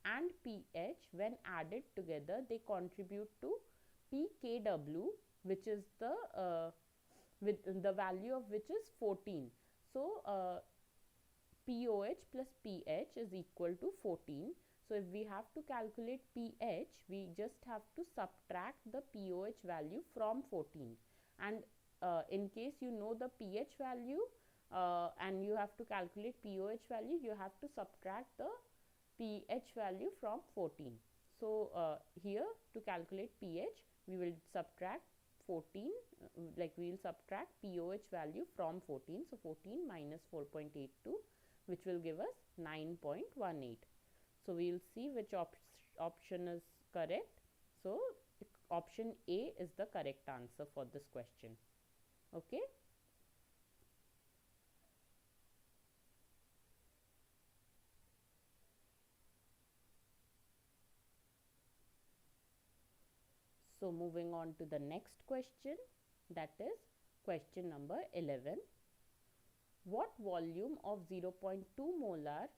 and pH when added together, they contribute to pKw, which is the with the value of which is 14. So pOH plus pH is equal to 14. So if we have to calculate pH, we just have to subtract the pOH value from 14. And in case you know the pH value and you have to calculate pOH value, you have to subtract the pH value from 14. So here to calculate pH, we will subtract 14, like we will subtract pOH value from 14. So 14 minus 4.82, which will give us 9.18. So we will see which option is correct. So option A is the correct answer for this question. Okay. So moving on to the next question, that is question number 11. What volume of 0.2 molar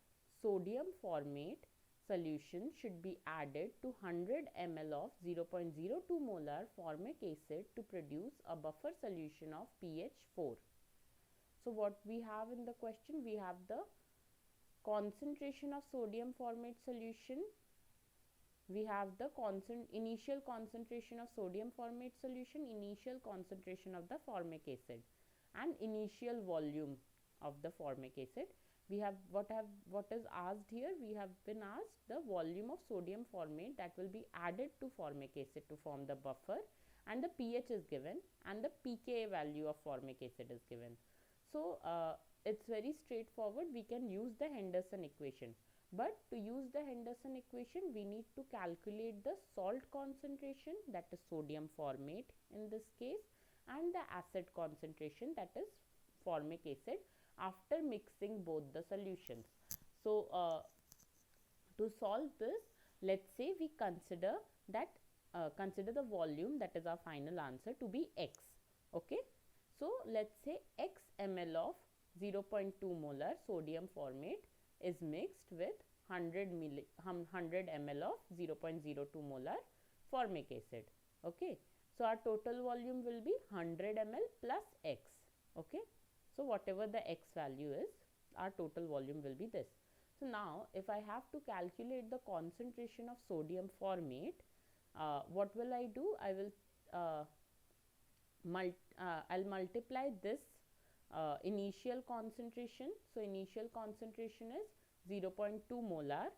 sodium formate solution should be added to 100 ml of 0.02 molar formic acid to produce a buffer solution of pH 4. So what we have in the question, we have the concentration of sodium formate solution, we have the initial concentration of sodium formate solution, initial concentration of the formic acid, and initial volume of the formic acid. We have what is asked here, we have been asked the volume of sodium formate that will be added to formic acid to form the buffer, and the pH is given, and the pKa value of formic acid is given. So it's very straightforward, we can use the Henderson equation. But to use the Henderson equation, we need to calculate the salt concentration, that is sodium formate in this case, and the acid concentration, that is formic acid, after mixing both the solutions. So to solve this, let's say we consider the volume, that is our final answer, to be x. Okay, so let's say x ml of 0.2 molar sodium formate is mixed with 100 ml of 0.02 molar formic acid. Okay, so our total volume will be 100 ml plus x. Okay, so whatever the x value is, our total volume will be this. So now if I have to calculate the concentration of sodium formate, what will I do? I will I'll multiply this initial concentration. So initial concentration is 0.2 molar.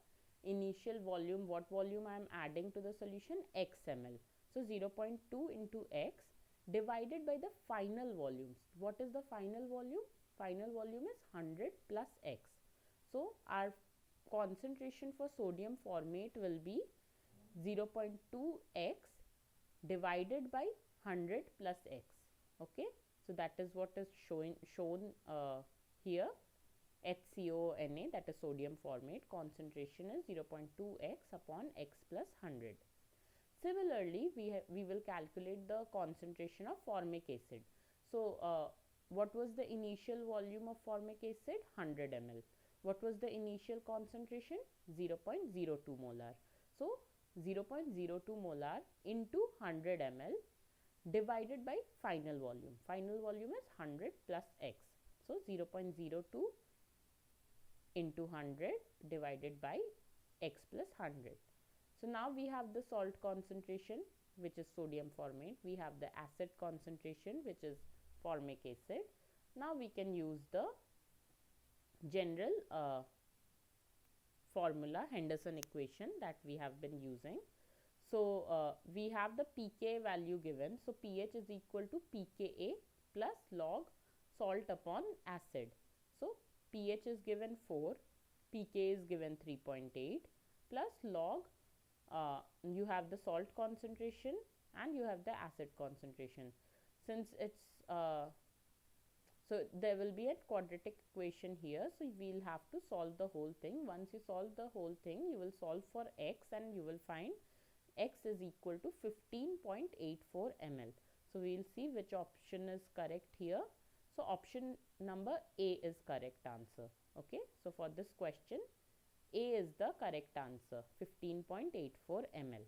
Initial volume, what volume I am adding to the solution? X ml. So 0.2 into x divided by the final volumes. What is the final volume? Final volume is 100 plus x. So our concentration for sodium formate will be 0.2 x divided by 100 plus x. Okay, so that is what is shown here. HCONA, that is sodium formate, concentration is 0.2 x upon x plus 100. Similarly, we will calculate the concentration of formic acid. So what was the initial volume of formic acid? 100 ml. What was the initial concentration? 0.02 molar. So 0.02 molar into 100 ml divided by final volume. Final volume is 100 plus x. So 0.02 into 100 divided by x plus 100. So now we have the salt concentration, which is sodium formate. We have the acid concentration, which is formic acid. Now we can use the general formula, Henderson equation, that we have been using. So we have the pKa value given. So pH is equal to pKa plus log salt upon acid. So pH is given 4, pKa is given 3.8 plus log you have the salt concentration and you have the acid concentration. Since it's so there will be a quadratic equation here, so we will have to solve the whole thing. Once you solve the whole thing, you will solve for x and you will find x is equal to 15.84 ml. So we will see which option is correct here. So option number A is correct answer. Okay, so for this question, A is the correct answer, 15.84 ml.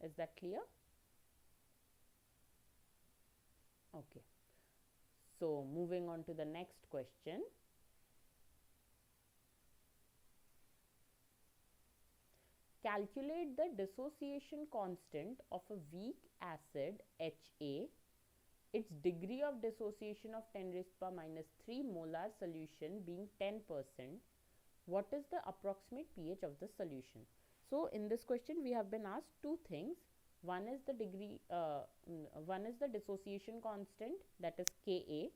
Is that clear? Okay, so moving on to the next question. Calculate the dissociation constant of a weak acid HA, its degree of dissociation of 10 raised to the power minus 3 molar solution being 10%. What is the approximate pH of the solution? So in this question we have been asked two things. One is the one is the dissociation constant, that is Ka,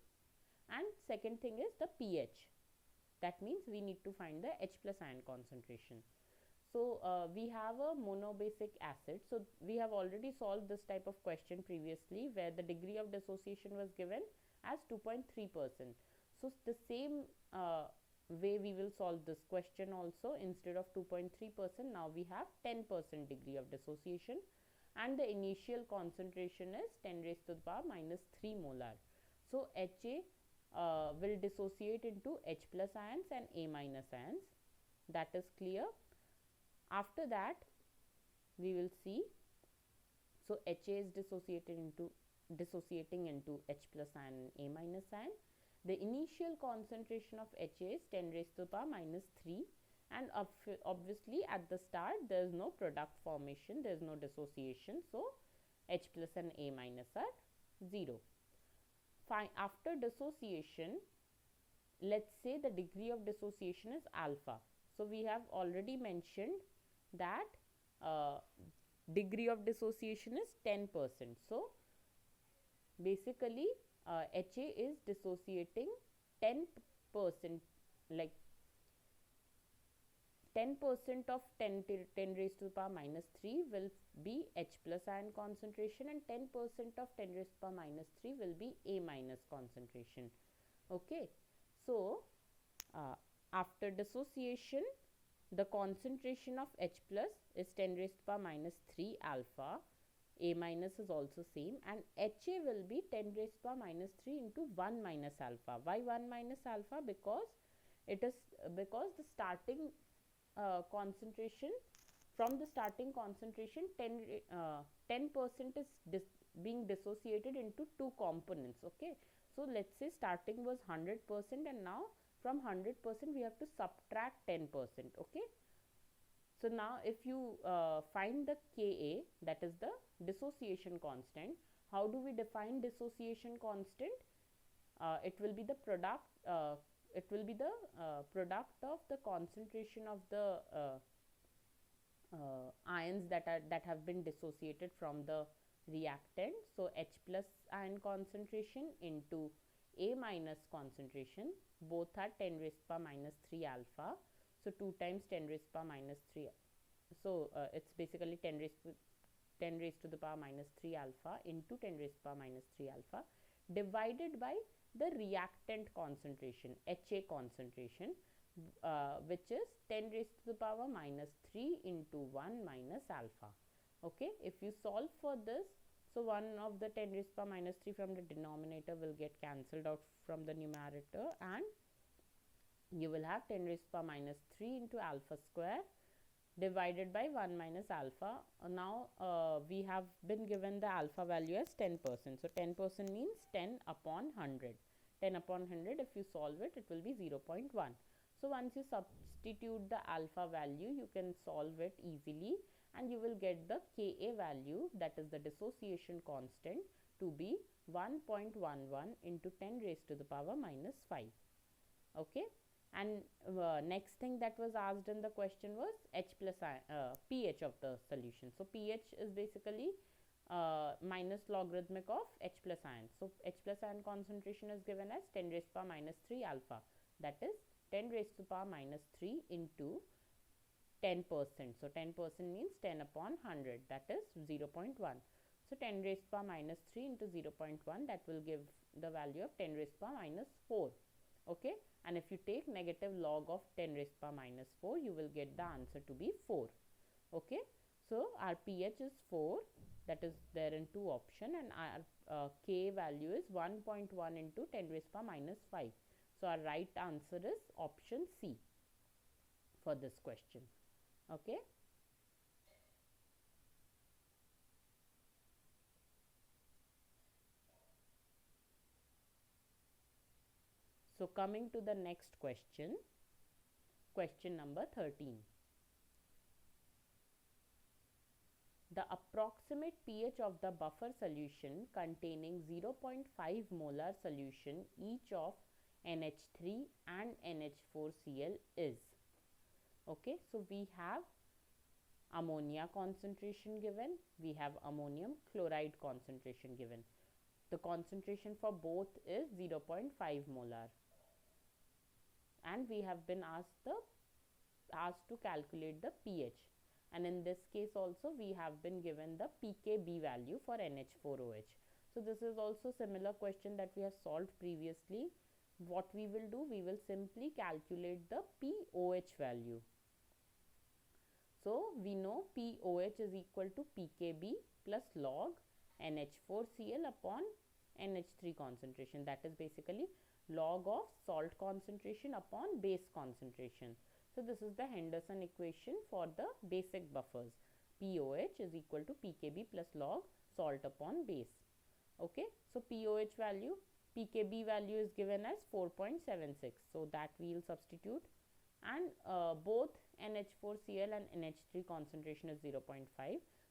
and second thing is the pH. That means we need to find the H plus ion concentration. So we have a monobasic acid. So we have already solved this type of question previously, where the degree of dissociation was given as 2.3%. So the same way we will solve this question also. Instead of 2.3%, now we have 10% degree of dissociation, and the initial concentration is 10 raised to the power minus 3 molar. So HA will dissociate into H plus ions and A minus ions. That is clear. After that, we will see, so HA is dissociating into H plus ion and A minus ion. The initial concentration of HA is 10 raised to the power minus 3, and obviously at the start there is no product formation, there is no dissociation, so H plus and A minus are 0. Fine. After dissociation, let's say the degree of dissociation is alpha. So we have already mentioned that degree of dissociation is 10%. So basically HA is dissociating 10%, like 10% of 10 raised to the power minus 3 will be H plus ion concentration, and 10% of 10 raised to the power minus 3 will be A minus concentration. Okay. So after dissociation, the concentration of H plus is 10 raised to the power minus 3 alpha. A minus is also same, and HA will be 10 raised to the power minus 3 into 1 minus alpha. Why 1 minus alpha? Because the starting concentration, from the starting concentration 10% is being dissociated into two components. Okay, so let's say starting was 100%, and now from 100% we have to subtract 10%. Okay, so now if you find the Ka, that is the dissociation constant, how do we define dissociation constant? It will be the product product of the concentration of the ions that have been dissociated from the reactant. So H plus ion concentration into A minus concentration, both are 10 raised to the power minus 3 alpha. So 2 times 10 raised to the power minus 3, so it's basically 10 raised to the power minus 3 alpha into 10 raised to the power minus 3 alpha divided by the reactant concentration, HA concentration, which is 10 raised to the power minus 3 into 1 minus alpha. Okay, if you solve for this, so 1 of the 10 raised to the power minus 3 from the denominator will get cancelled out from the numerator, and you will have 10 raised to the power minus 3 into alpha square divided by 1 minus alpha. Now we have been given the alpha value as 10%. So 10% means 10 upon 100. 10 upon 100, if you solve it, it will be 0.1. So once you substitute the alpha value, you can solve it easily, and you will get the Ka value, that is the dissociation constant, to be 1.11 into 10 raised to the power minus 5. Okay, and next thing that was asked in the question was H plus pH of the solution. So pH is basically minus logarithmic of H plus ion. So H plus ion concentration is given as 10 raised to the power minus 3 alpha, that is 10 raised to the power minus 3 into 10%. So 10% means 10 upon 100, that is 0.1. So 10 raised to the power minus 3 into 0.1, that will give the value of 10 raised to the power minus 4. Okay, and if you take negative log of 10 raised to the power minus 4, you will get the answer to be 4. Okay, so our pH is 4, that is there in 2 option, and our K value is 1.1 into 10 raised to the power minus 5. So our right answer is option C for this question. Okay, so coming to the next question, question number 13. The approximate pH of the buffer solution containing 0.5 molar solution each of NH3 and NH4Cl is. Okay, so we have ammonia concentration given, we have ammonium chloride concentration given. The concentration for both is 0.5 molar, and we have been asked to calculate the pH, and in this case also we have been given the pKb value for NH4OH. So this is also similar question that we have solved previously. What we will do, we will simply calculate the pOH value. So we know pOH is equal to pKb plus log NH4Cl upon NH3 concentration, that is basically log of salt concentration upon base concentration. So this is the Henderson equation for the basic buffers. POH is equal to pKb plus log salt upon base. Okay, so POH value, pKb value is given as 4.76. So that we will substitute, and both NH4Cl and NH3 concentration is 0.5.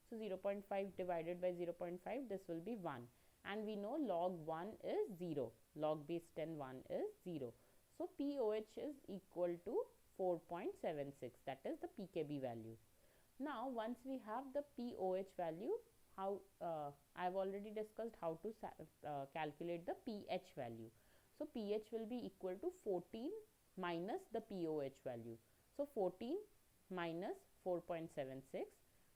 So 0.5 divided by 0.5, this will be 1, and we know log 1 is 0, log base 10 1 is 0. So POH is equal to 4.76, that is the pKb value. Now once we have the POH value, how I have already discussed how to calculate the pH value. So pH will be equal to 14 minus the POH value. So 14 minus 4.76,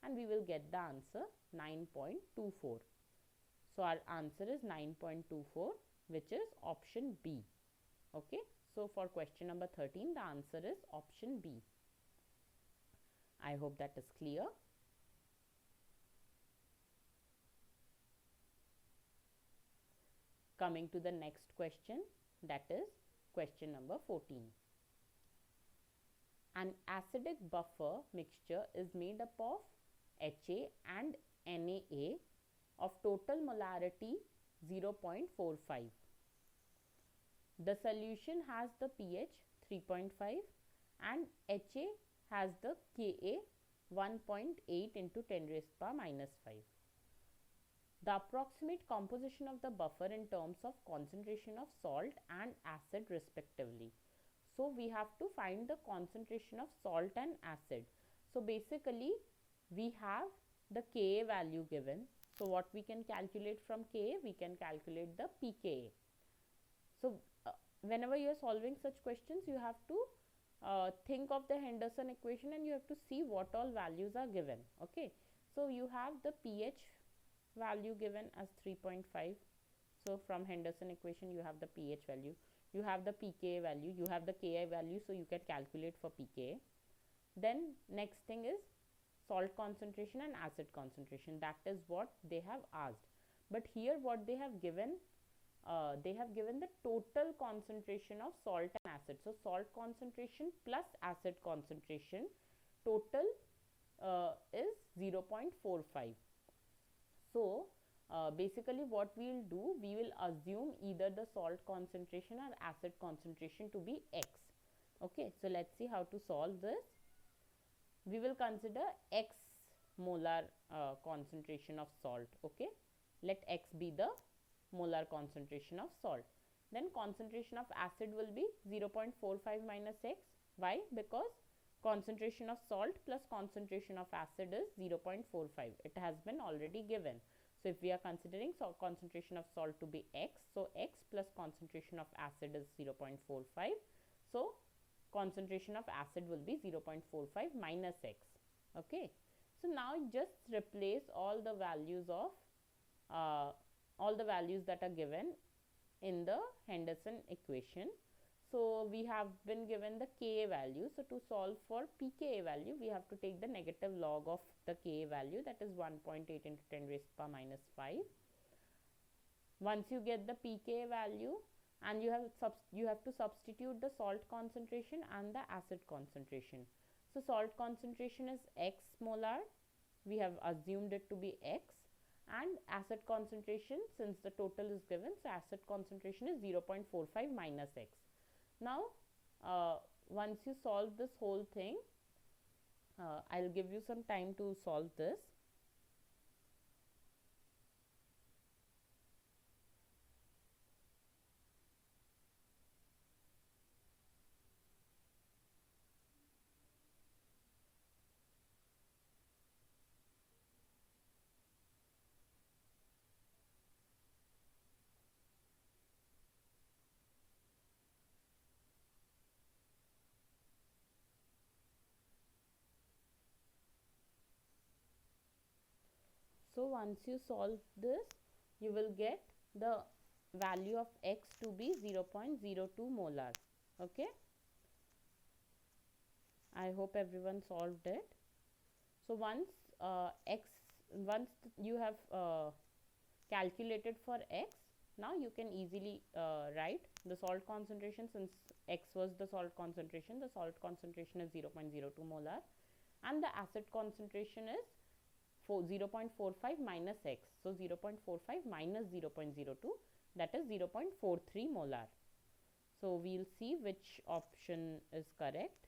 and we will get the answer 9.24. So our answer is 9.24, which is option B. Okay, so for question number 13, the answer is option B. I hope that is clear. Coming to the next question, that is question number 14. An acidic buffer mixture is made up of HA and NaA of total molarity 0.45. The solution has the pH 3.5 and HA has the Ka 1.8 into 10 raised to power minus 5. The approximate composition of the buffer in terms of concentration of salt and acid respectively. So we have to find the concentration of salt and acid. So basically we have the Ka value given. So what we can calculate from Ka? We can calculate the pKa. So whenever you are solving such questions, you have to think of the Henderson equation and you have to see what all values are given. Okay, so you have the pH value given as 3.5. So from Henderson equation you have the pH value, you have the pKa value, you have the Ki value, so you can calculate for pKa. Then next thing is salt concentration and acid concentration. That is what they have asked. But here what they have given the total concentration of salt and acid. So salt concentration plus acid concentration total is 0.45. So basically what we will do, we will assume either the salt concentration or acid concentration to be X. Okay, so let's see how to solve this. We will consider X molar concentration of salt. Okay, let X be the molar concentration of salt. Then concentration of acid will be 0.45 minus X. Why? Because concentration of salt plus concentration of acid is 0.45. It has been already given. So if we are considering concentration of salt to be X, so X plus concentration of acid is 0.45. So concentration of acid will be 0.45 minus X. Okay, so now just replace all the values of all the values that are given in the Henderson equation. So we have been given the Ka value. So to solve for pKa value, we have to take the negative log of the Ka value, that is 1.8 into 10 raised to power minus 5. Once you get the pKa value, and you have to substitute the salt concentration and the acid concentration. So salt concentration is X molar, we have assumed it to be X, and acid concentration, since the total is given, so acid concentration is 0.45 minus X. Now once you solve this whole thing, I'll give you some time to solve this. So once you solve this, you will get the value of X to be 0.02 molar. Okay, I hope everyone solved it. So once once you have calculated for X, Now you can easily write the salt concentration. Since X was the salt concentration is 0.02 molar, and the acid concentration is 0.45 minus X. So 0.45 minus 0.02, that is 0.43 molar. So we'll see which option is correct,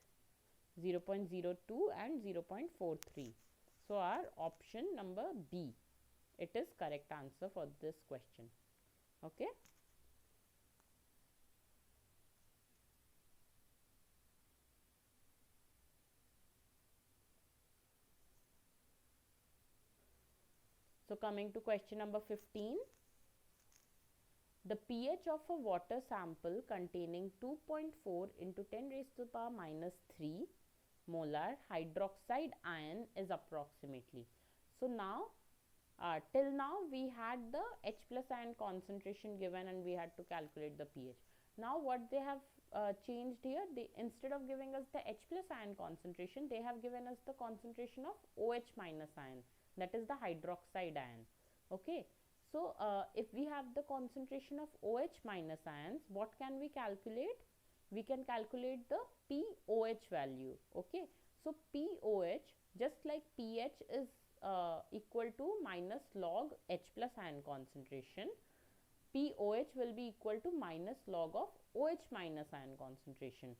0.02 and 0.43. So our option number B, it is correct answer for this question. Okay. So coming to question number 15. The pH of a water sample containing 2.4 into 10 raised to the power minus 3 molar hydroxide ion is approximately. So now till now we had the H plus ion concentration given and we had to calculate the pH. Now what they have changed here, they, instead of giving us the H plus ion concentration, they have given us the concentration of OH minus ion, that is the hydroxide ion. Okay. So if we have the concentration of OH minus ions, what can we calculate? We can calculate the pOH value. Okay. So pOH, just like pH is equal to minus log H plus ion concentration, pOH will be equal to minus log of OH minus ion concentration.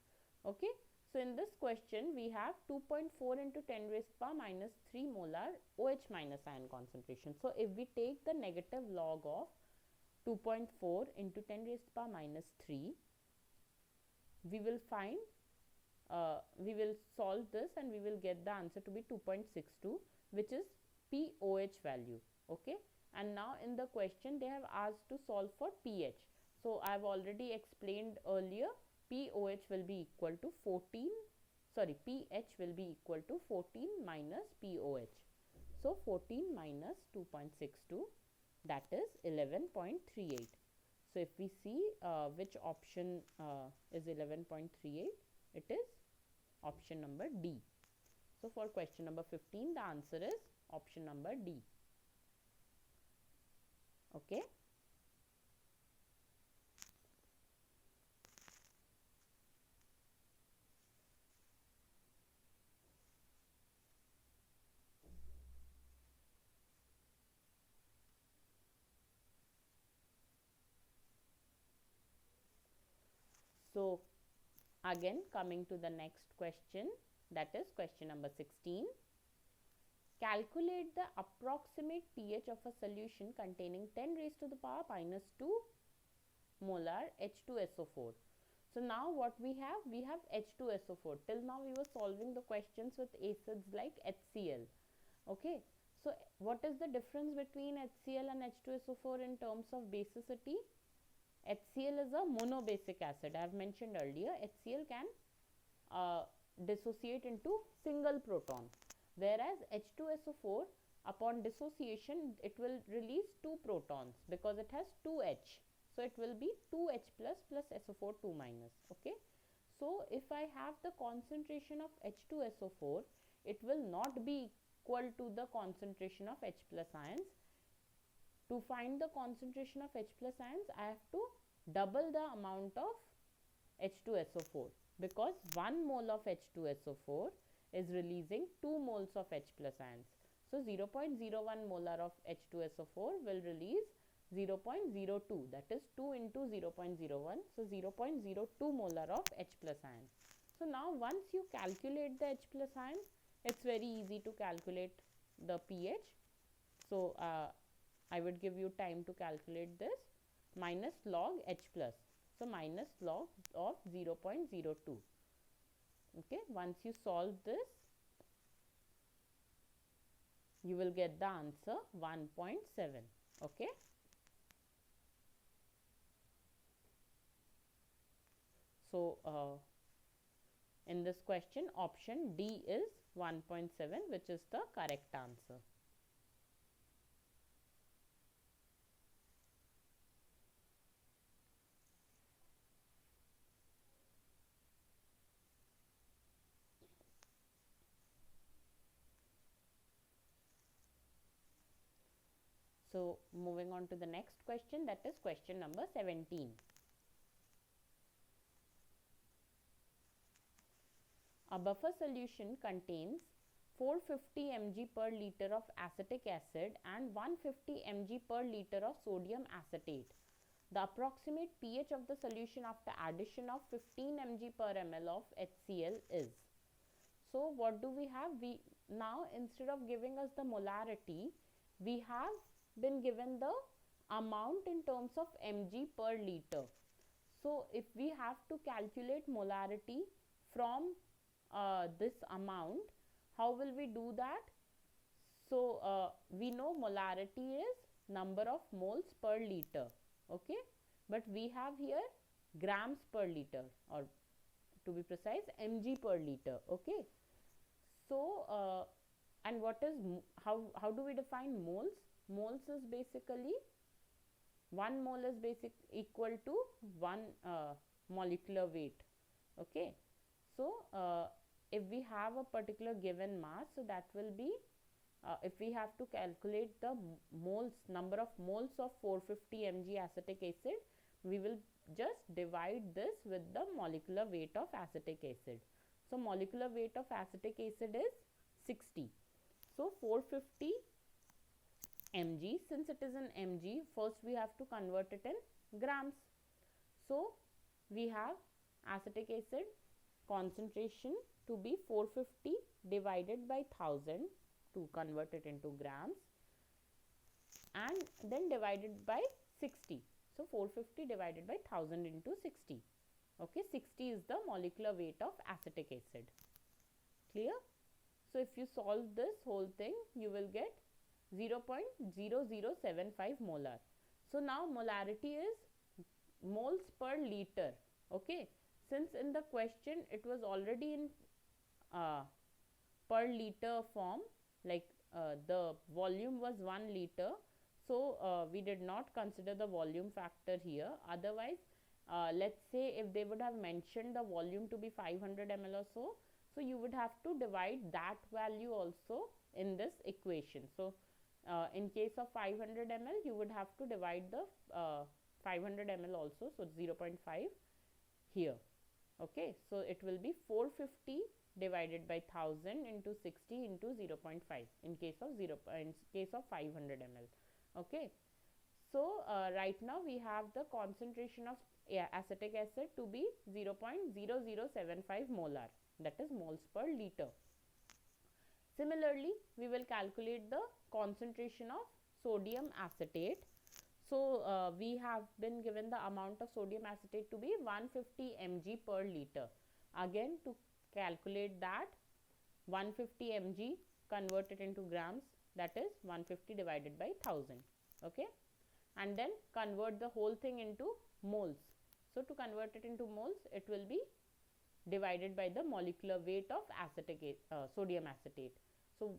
Okay. So in this question we have 2.4 into 10 raised to power minus 3 molar OH minus ion concentration. So if we take the negative log of 2.4 into 10 raised to power minus 3, we will find we will solve this and we will get the answer to be 2.62, which is pOH value. Okay. And now in the question they have asked to solve for pH. So I have already explained earlier, pOH will be equal to 14, sorry, pH will be equal to 14 minus pOH. So 14 minus 2.62, that is 11.38. So if we see which option is 11.38, it is option number D. So for question number 15, the answer is option number D. Okay. So again coming to the next question, that is question number 16. Calculate the approximate pH of a solution containing 10 raised to the power minus 2 molar H2SO4. So now what we have H2SO4. Till now we were solving the questions with acids like HCl. Okay. So what is the difference between HCl and H2SO4 in terms of basicity? HCl is a monobasic acid. I have mentioned earlier, HCl can dissociate into single proton, whereas H2SO4, upon dissociation it will release 2 protons because it has 2H. So it will be 2H plus plus SO4 2 minus. Okay. So if I have the concentration of H2SO4, it will not be equal to the concentration of H plus ions. To find the concentration of H plus ions, I have to double the amount of H2SO4, because 1 mole of H2SO4 is releasing 2 moles of H plus ions. So 0.01 molar of H2SO4 will release 0.02, that is 2 into 0.01, so 0.02 molar of H plus ions. So now once you calculate the H plus ions, it's very easy to calculate the pH. So I would give you time to calculate this. Minus log H plus, so minus log of 0.02. Okay, once you solve this, you will get the answer 1.7. Okay. So in this question, option D is 1.7, which is the correct answer. So moving on to the next question, that is question number 17. A buffer solution contains 450 mg per liter of acetic acid and 150 mg per liter of sodium acetate. The approximate pH of the solution after addition of 15 mg per ml of HCl is. So what do we have? We now, instead of giving us the molarity, we have been given the amount in terms of mg per liter. So if we have to calculate molarity from this amount, how will we do that? So we know molarity is number of moles per liter, okay, but we have here grams per liter, or to be precise mg per liter, okay. So and what is how do we define moles? Moles is basically 1 mole is equal to 1 molecular weight, okay. So if we have a particular given mass, so that will be if we have to calculate the moles, number of moles of 450 mg acetic acid, we will just divide this with the molecular weight of acetic acid. So molecular weight of acetic acid is 60. So 450 mg, since it is in mg, first we have to convert it in grams. So we have acetic acid concentration to be 450 divided by 1000 to convert it into grams, and then divided by 60. So 450 divided by 1000 into 60. Okay, 60 is the molecular weight of acetic acid. Clear? So if you solve this whole thing, you will get 0.0075 molar. So now molarity is moles per liter, okay. Since in the question it was already in per liter form, like the volume was 1 liter, so we did not consider the volume factor here. Otherwise, let's say if they would have mentioned the volume to be 500 ml or so, so you would have to divide that value also in this equation. So in case of 500 ml, you would have to divide the 500 ml also, so 0.5 here, okay. So it will be 450 divided by 1000 into 60 into 0.5 in case of 500 ml, okay. So right now we have the concentration of acetic acid to be 0.0075 molar, that is moles per liter. Similarly, we will calculate the concentration of sodium acetate. So we have been given the amount of sodium acetate to be 150 mg per liter. Again, to calculate that, 150 mg, convert it into grams, that is 150 divided by 1000, okay, and then convert the whole thing into moles. So to convert it into moles, it will be divided by the molecular weight of sodium acetate. So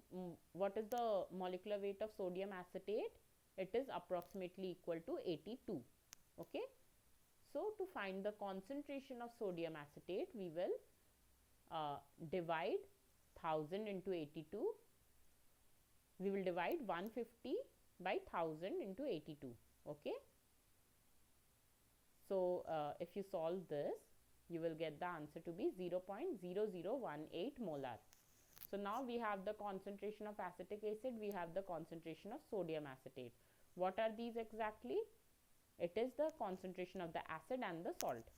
what is the molecular weight of sodium acetate? It is approximately equal to 82, okay. So to find the concentration of sodium acetate, we will divide 1000 into 82. We will divide 150 by 1000 into 82, okay. So if you solve this, you will get the answer to be 0.0018 molar. So now we have the concentration of acetic acid, we have the concentration of sodium acetate. What are these exactly? It is the concentration of the acid and the salt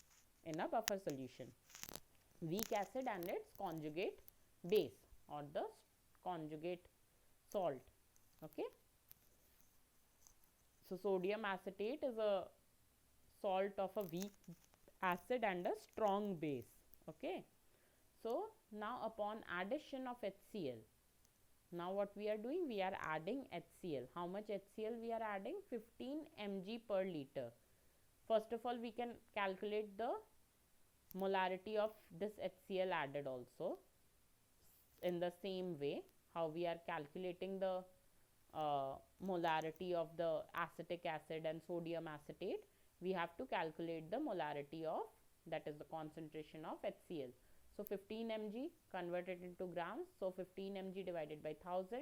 in a buffer solution. Weak acid and its conjugate base, or the conjugate salt, okay. So sodium acetate is a salt of a weak acid and a strong base, okay. So now upon addition of HCl, now what we are doing, we are adding HCl. How much HCl we are adding? 15 mg per liter. First of all, we can calculate the molarity of this HCl added also in the same way how we are calculating the molarity of the acetic acid and sodium acetate. We have to calculate the molarity of, that is the concentration of HCl. So 15 mg converted into grams, so 15 mg divided by 1000,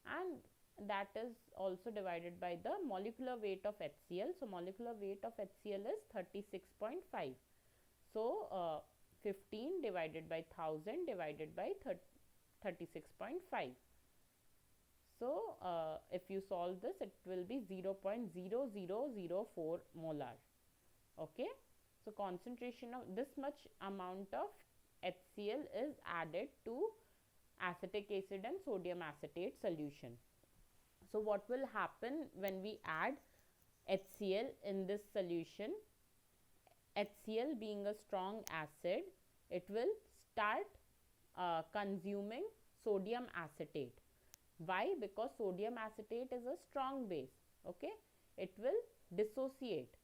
and that is also divided by the molecular weight of HCl. So molecular weight of HCl is 36.5. So 15 divided by 1000 divided by 36.5. So if you solve this, it will be 0.0004 molar. Okay, so concentration of this much amount of HCl is added to acetic acid and sodium acetate solution. So what will happen when we add HCl in this solution? HCl being a strong acid, it will start consuming sodium acetate. Why? Because sodium acetate is a strong base. Okay, it will dissociate.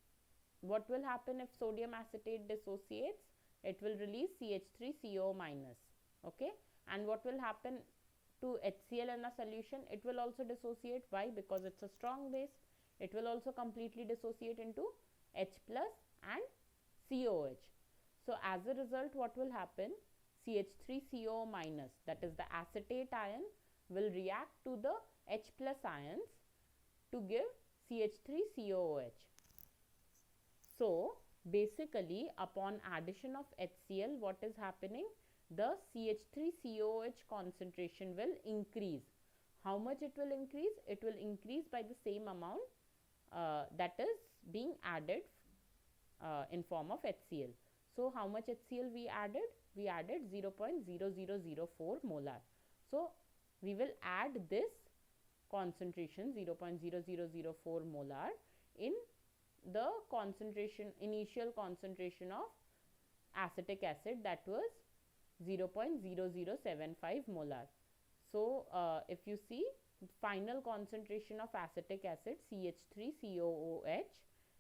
What will happen if sodium acetate dissociates? It will release CH3CO minus. Okay, and what will happen to HCl in a solution? It will also dissociate. Why? Because it's a strong base. It will also completely dissociate into H plus and COH. So as a result, what will happen? CH3CO minus, that is the acetate ion, will react to the H plus ions to give CH3COOH. So basically, upon addition of HCl, what is happening? The CH3COOH concentration will increase. How much it will increase? It will increase by the same amount that is being added in form of HCl. So how much HCl we added? We added 0.0004 molar. So we will add this concentration 0.0004 molar in the concentration, initial concentration of acetic acid, that was 0.0075 molar. So if you see, final concentration of acetic acid CH3COOH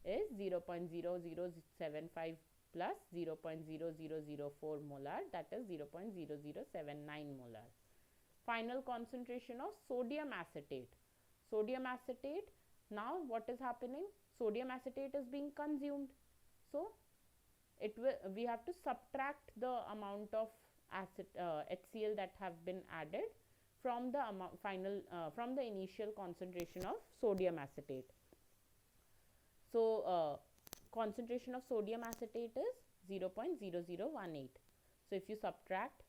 is 0.0075 plus 0.0004 molar, that is 0.0079 molar. Final concentration of sodium acetate. Sodium acetate, now what is happening? Sodium acetate is being consumed. So it will, we have to subtract the amount of acid HCl that have been added from the final from the initial concentration of sodium acetate. So concentration of sodium acetate is 0.0018. So if you subtract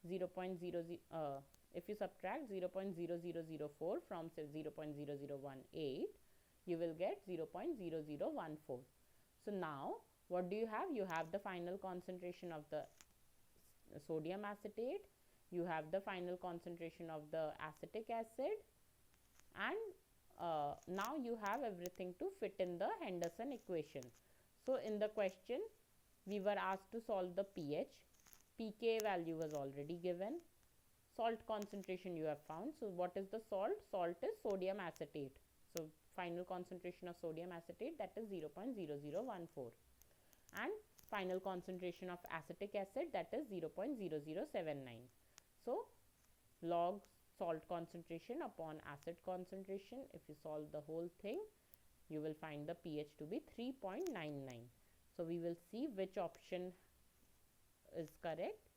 0.0004 from 0.0018, you will get 0.0014. So now what do you have? You have the final concentration of the sodium acetate, you have the final concentration of the acetic acid, and now you have everything to fit in the Henderson equation. So in the question, we were asked to solve the pH. pK value was already given. Salt concentration you have found. So what is the salt? Salt is sodium acetate. So final concentration of sodium acetate, that is 0.0014. And final concentration of acetic acid, that is 0.0079. So log salt concentration upon acid concentration, if you solve the whole thing, you will find the pH to be 3.99. So we will see which option is correct.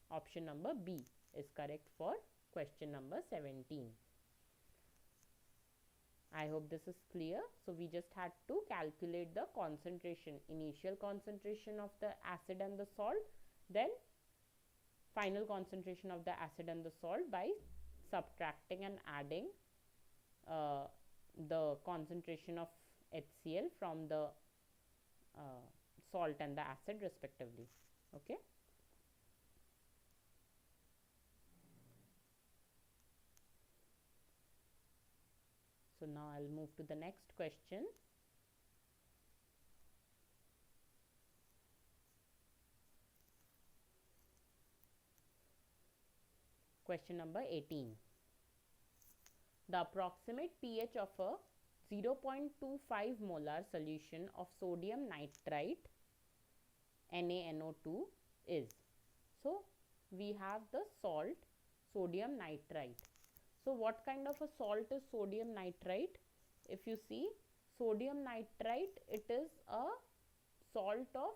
Option number B is correct for question number 17. I hope this is clear. So we just had to calculate the concentration, initial concentration of the acid and the salt, then final concentration of the acid and the salt by subtracting and adding the concentration of HCl from the salt and the acid respectively. Okay. So now I'll move to the next question. Question number 18. The approximate pH of a 0.25 molar solution of sodium nitrite NaNO2 is. So we have the salt sodium nitrite. So what kind of a salt is sodium nitrite? If you see, sodium nitrite, it is a salt of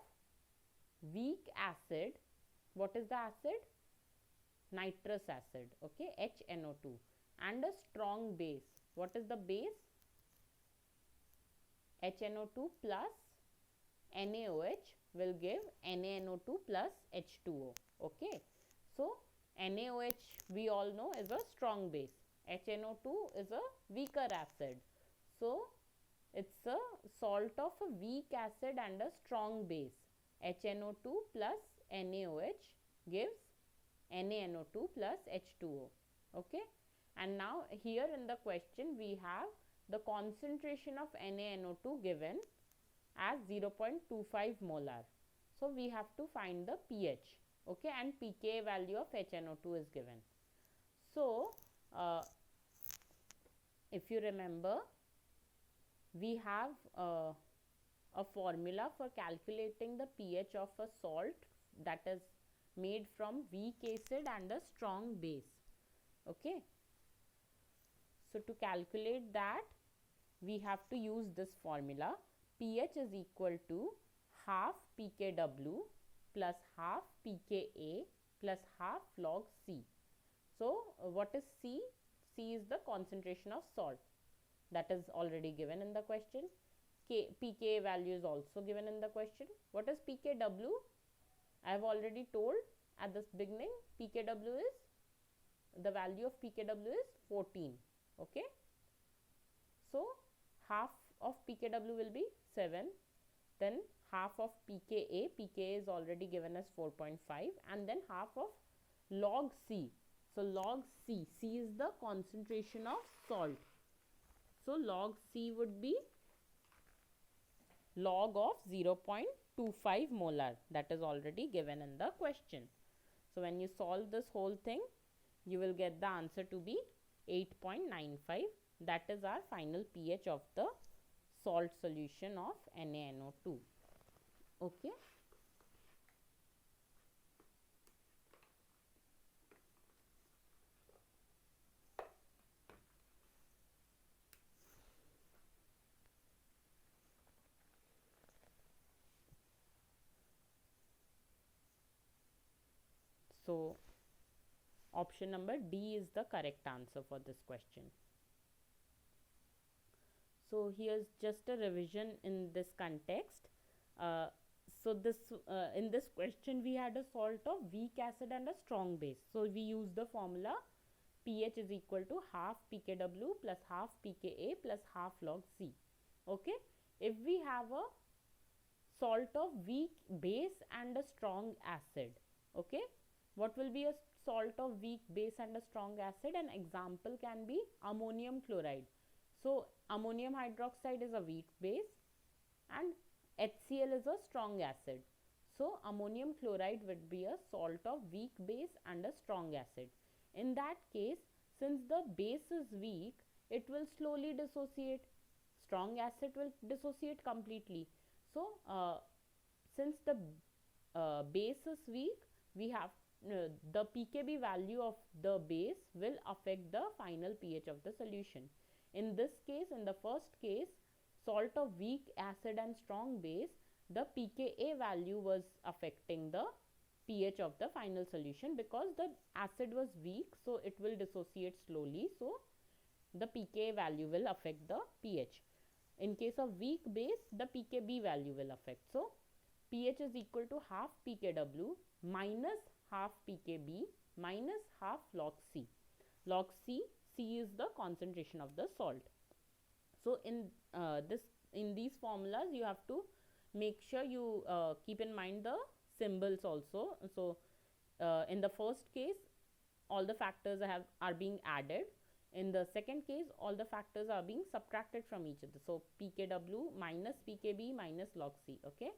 weak acid. What is the acid? Nitrous acid, okay, HNO2, and a strong base. What is the base? HNO2 plus NaOH will give NaNO2 plus H2O. Okay. So, NaOH we all know is a strong base. HNO2 is a weaker acid. So, it's a salt of a weak acid and a strong base. HNO2 plus NaOH gives NaNO2 plus H2O. Okay. And now here in the question we have the concentration of NaNO2 given as 0.25 molar. So, we have to find the pH, okay, and pKa value of HNO2 is given. So, if you remember, we have a formula for calculating the pH of a salt that is made from weak acid and a strong base. Okay. So, to calculate that, we have to use this formula. pH is equal to half pKw plus half pKa plus half log C. So, what is C? C is the concentration of salt, that is already given in the question. pKa value is also given in the question. What is pKw? I have already told at this beginning, pKw is, the value of pKw is 14. Okay. So, half of pKw will be 7, then half of pKa, pKa is already given as 4.5, and then half of log C. So, log C, C is the concentration of salt. So, log C would be log of 0.25 molar, that is already given in the question. So, when you solve this whole thing, you will get the answer to be 8.95. That is our final pH of the salt solution of NaNO2. Okay. So, option number D is the correct answer for this question. So, here's just a revision in this context. So, in this question we had a salt of weak acid and a strong base. So, we use the formula pH is equal to half pKw plus half pKa plus half log C. Okay. If we have a salt of weak base and a strong acid, okay, what will be a salt of weak base and a strong acid? An example can be ammonium chloride. So, ammonium hydroxide is a weak base and HCl is a strong acid. So, ammonium chloride would be a salt of weak base and a strong acid. In that case, since the base is weak, it will slowly dissociate. Strong acid will dissociate completely. So, since the base is weak, we have the pKb value of the base will affect the final pH of the solution. In this case, in the first case, salt of weak acid and strong base, the pKa value was affecting the pH of the final solution because the acid was weak, so it will dissociate slowly. So, the pKa value will affect the pH. In case of weak base, the pKb value will affect. So, pH is equal to half pKw minus half pKb minus half log C. Log C, C is the concentration of the salt. So, in these formulas, you have to make sure you keep in mind the symbols also. So, in the first case, all the factors are being added. In the second case, all the factors are being subtracted from each other. So, pKw minus pKb minus log C. Okay.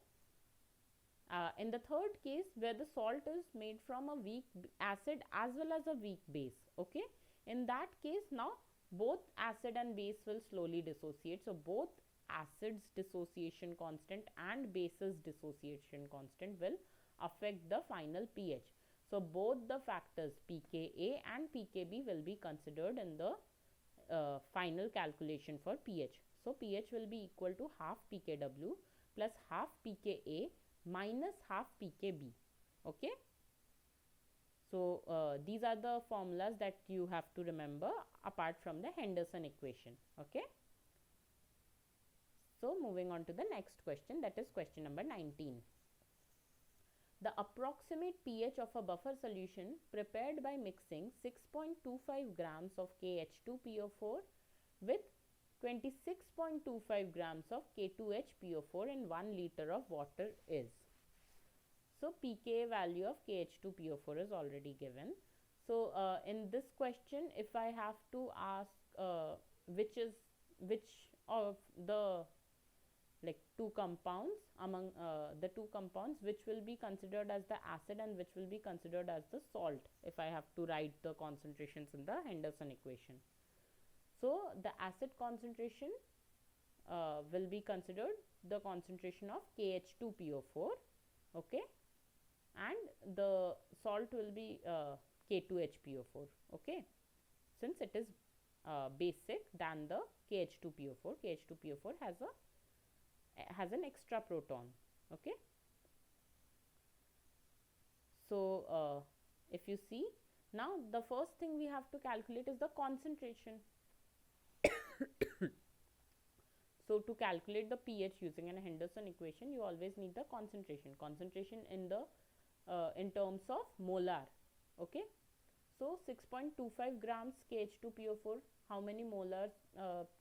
In the third case, where the salt is made from a weak acid as well as a weak base. Okay. In that case, now both acid and base will slowly dissociate. So, both acids dissociation constant and bases dissociation constant will affect the final pH. So, both the factors pKa and pKb will be considered in the final calculation for pH. So, pH will be equal to half pKw plus half pKa minus half pKb. Okay. So these are the formulas that you have to remember apart from the Henderson equation. Okay. So moving on to the next question, that is question number 19. The approximate pH of a buffer solution prepared by mixing 6.25 grams of KH2PO4 with 26.25 grams of K2HPO4 in 1 liter of water is. So pKa value of KH2PO4 is already given. So in this question, if I have to ask which of the like two compounds among the two compounds which will be considered as the acid and which will be considered as the salt, if I have to write the concentrations in the Henderson equation. So the acid concentration will be considered the concentration of KH2PO4, okay, and the salt will be K2HPO4, okay, since it is basic than the KH2PO4. KH2PO4 has an extra proton, okay. So if you see, now the first thing we have to calculate is the concentration. So to calculate the pH using an Henderson equation, you always need the concentration in the in terms of molar, okay. So 6.25 grams KH2PO4, how many molar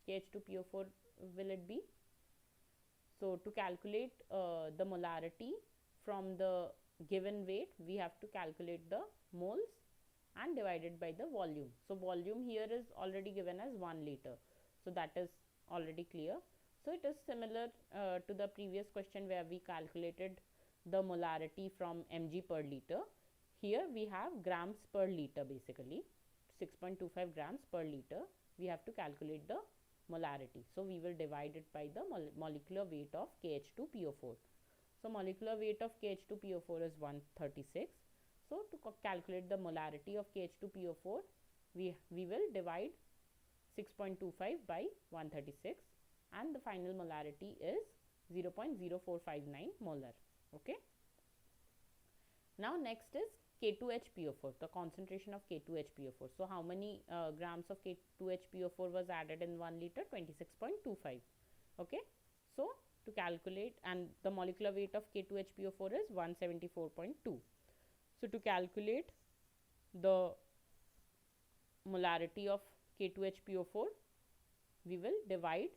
KH2PO4 will it be? So to calculate the molarity from the given weight, we have to calculate the moles and divided by the volume. So volume here is already given as 1 liter, so that is already clear. So it is similar to the previous question where we calculated the molarity from mg per liter. Here we have grams per liter, basically 6.25 grams per liter. We have to calculate the molarity. So we will divide it by the molecular weight of KH2PO4. So molecular weight of KH2PO4 is 136. So to calculate the molarity of KH2PO4, we will divide 6.25 by 136, and the final molarity is 0.0459 molar, okay. Now next is K2HPO4, the concentration of K2HPO4. So how many grams of K2HPO4 was added in 1 liter? 26.25, okay. So to calculate, and the molecular weight of K2HPO4 is 174.2. So to calculate the molarity of K2HPO4, we will divide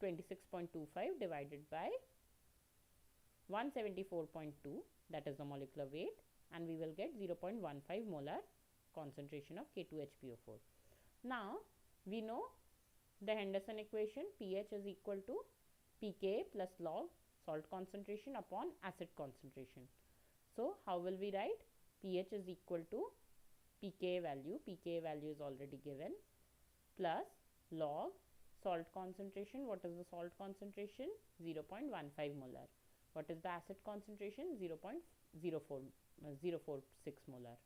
26.25 divided by 174.2, that is the molecular weight, and we will get 0.15 molar concentration of K2HPO4. Now we know the Henderson equation, pH is equal to pKa plus log salt concentration upon acid concentration. So how will we write? pH is equal to pKa value is already given, plus log salt concentration. What is the salt concentration? 0.15 molar. What is the acid concentration? 0.046 molar.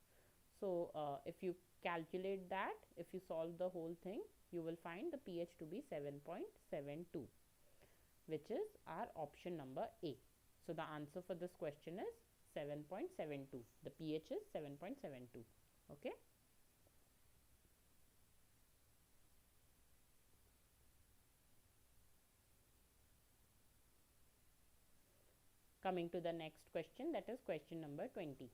So if you calculate that, if you solve the whole thing, you will find the pH to be 7.72, which is our option number A. So the answer for this question is 7.72. The pH is 7.72, okay. Coming to the next question, that is question number 20.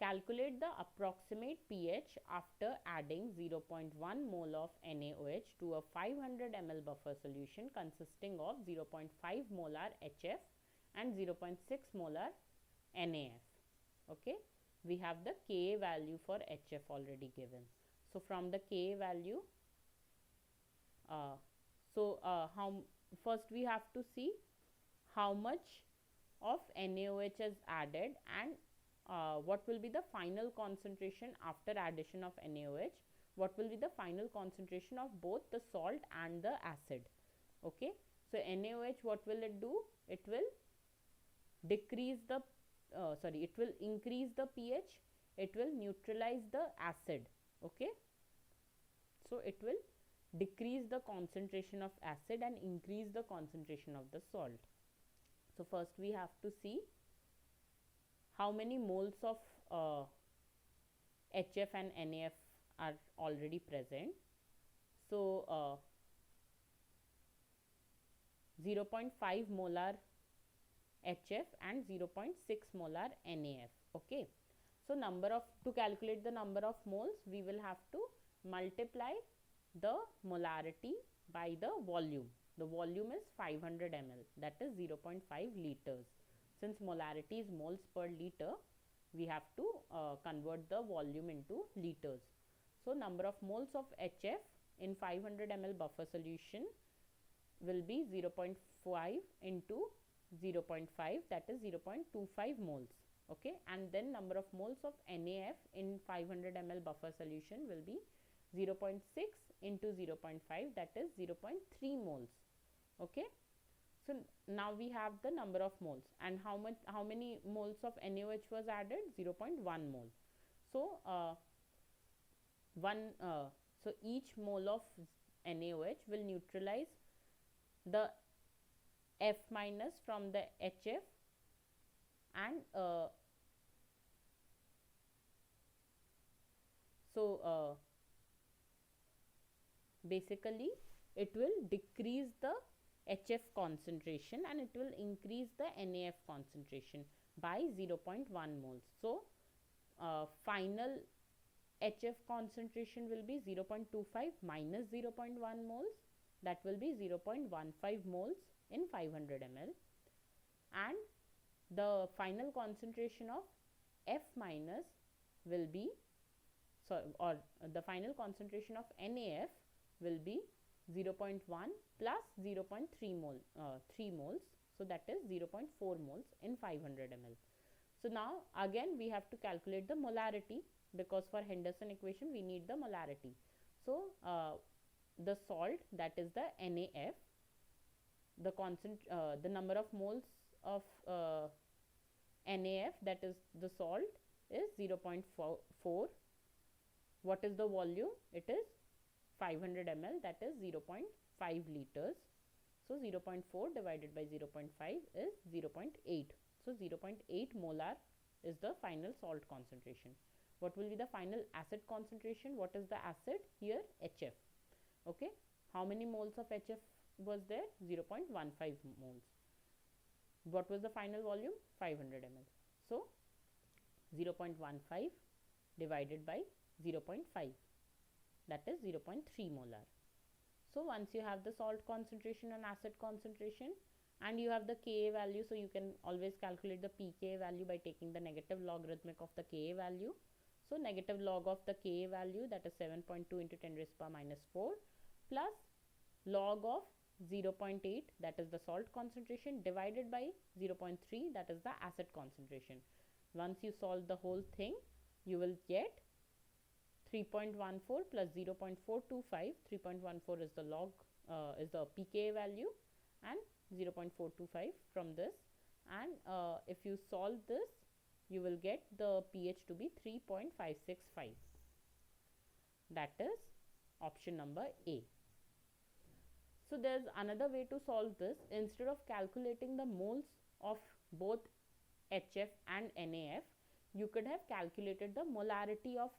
Calculate the approximate pH after adding 0.1 mole of NaOH to a 500 ml buffer solution consisting of 0.5 molar HF and 0.6 molar NaF, okay. We have the Ka value for HF already given. So from the Ka value, first we have to see how much of NaOH is added and what will be the final concentration after addition of NaOH, what will be the final concentration of both the salt and the acid, okay. So NaOH, what will it do? It will decrease the it will increase the pH, it will neutralize the acid, okay. So it will decrease the concentration of acid and increase the concentration of the salt. So first we have to see how many moles of HF and NAF are already present. So 0.5 molar HF and 0.6 molar NAF. Okay. So to calculate the number of moles, we will have to multiply the molarity by the volume. The volume is 500 ml, that is 0.5 liters. Since molarity is moles per liter, we have to convert the volume into liters. So number of moles of HF in 500 ml buffer solution will be 0.5 into 0.5, that is 0.25 moles. Okay, and then number of moles of NaF in 500 ml buffer solution will be 0.6 into 0.5, that is 0.3 moles. Okay, so now we have the number of moles, and how many moles of NaOH was added? 0.1 mole. So so each mole of NaOH will neutralize the F minus from the HF, and basically it will decrease the HF concentration and it will increase the NaF concentration by 0.1 moles. So final HF concentration will be 0.25 minus 0.1 moles, that will be 0.15 moles in 500 ml, and the final concentration of F minus will be, the final concentration of NaF will be 0.1 plus 0.3 mole, 3 moles, so that is 0.4 moles in 500 ml. So now again we have to calculate the molarity, because for Henderson equation we need the molarity. So the salt, that is the NaF, the number of moles of NaF, that is the salt, is 0.4. What is the volume? It is 500 ml, that is 0.5 liters. So 0.4 divided by 0.5 is 0.8. So 0.8 molar is the final salt concentration. What will be the final acid concentration? What is the acid? Here HF. Okay. How many moles of HF was there? 0.15 moles. What was the final volume? 500 ml. So 0.15 divided by 0.5, that is 0.3 molar. So once you have the salt concentration and acid concentration, and you have the Ka value, so you can always calculate the pKa value by taking the negative logarithmic of the Ka value. So negative log of the Ka value, that is 7.2 into 10 raised to power minus 4, plus log of 0.8, that is the salt concentration, divided by 0.3, that is the acid concentration. Once you solve the whole thing, you will get 3.14 plus 0.425. 3.14 is the log, is the pKa value, and 0.425 from this, and if you solve this, you will get the pH to be 3.565. That is option number A. So there's another way to solve this. Instead of calculating the moles of both HF and NaF, you could have calculated the molarity of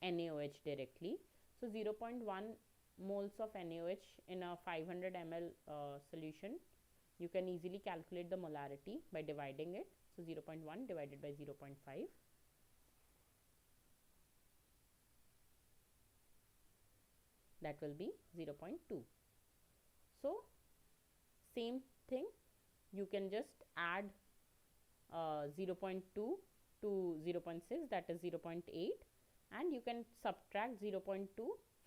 NaOH directly. So 0.1 moles of NaOH in a 500 ml solution, you can easily calculate the molarity by dividing it. So 0.1 divided by 0.5, that will be 0.2. So same thing, you can just add 0.2 to 0.6, that is 0.8, and you can subtract 0.2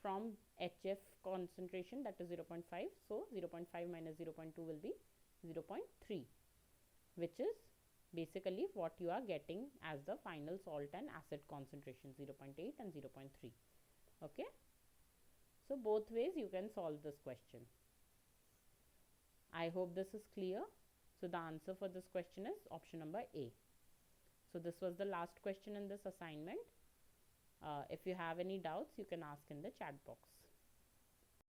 from HF concentration, that is 0.5. So 0.5 minus 0.2 will be 0.3, which is basically what you are getting as the final salt and acid concentration, 0.8 and 0.3. Okay. So both ways you can solve this question. I hope this is clear. So the answer for this question is option number A. So this was the last question in this assignment. If you have any doubts, you can ask in the chat box.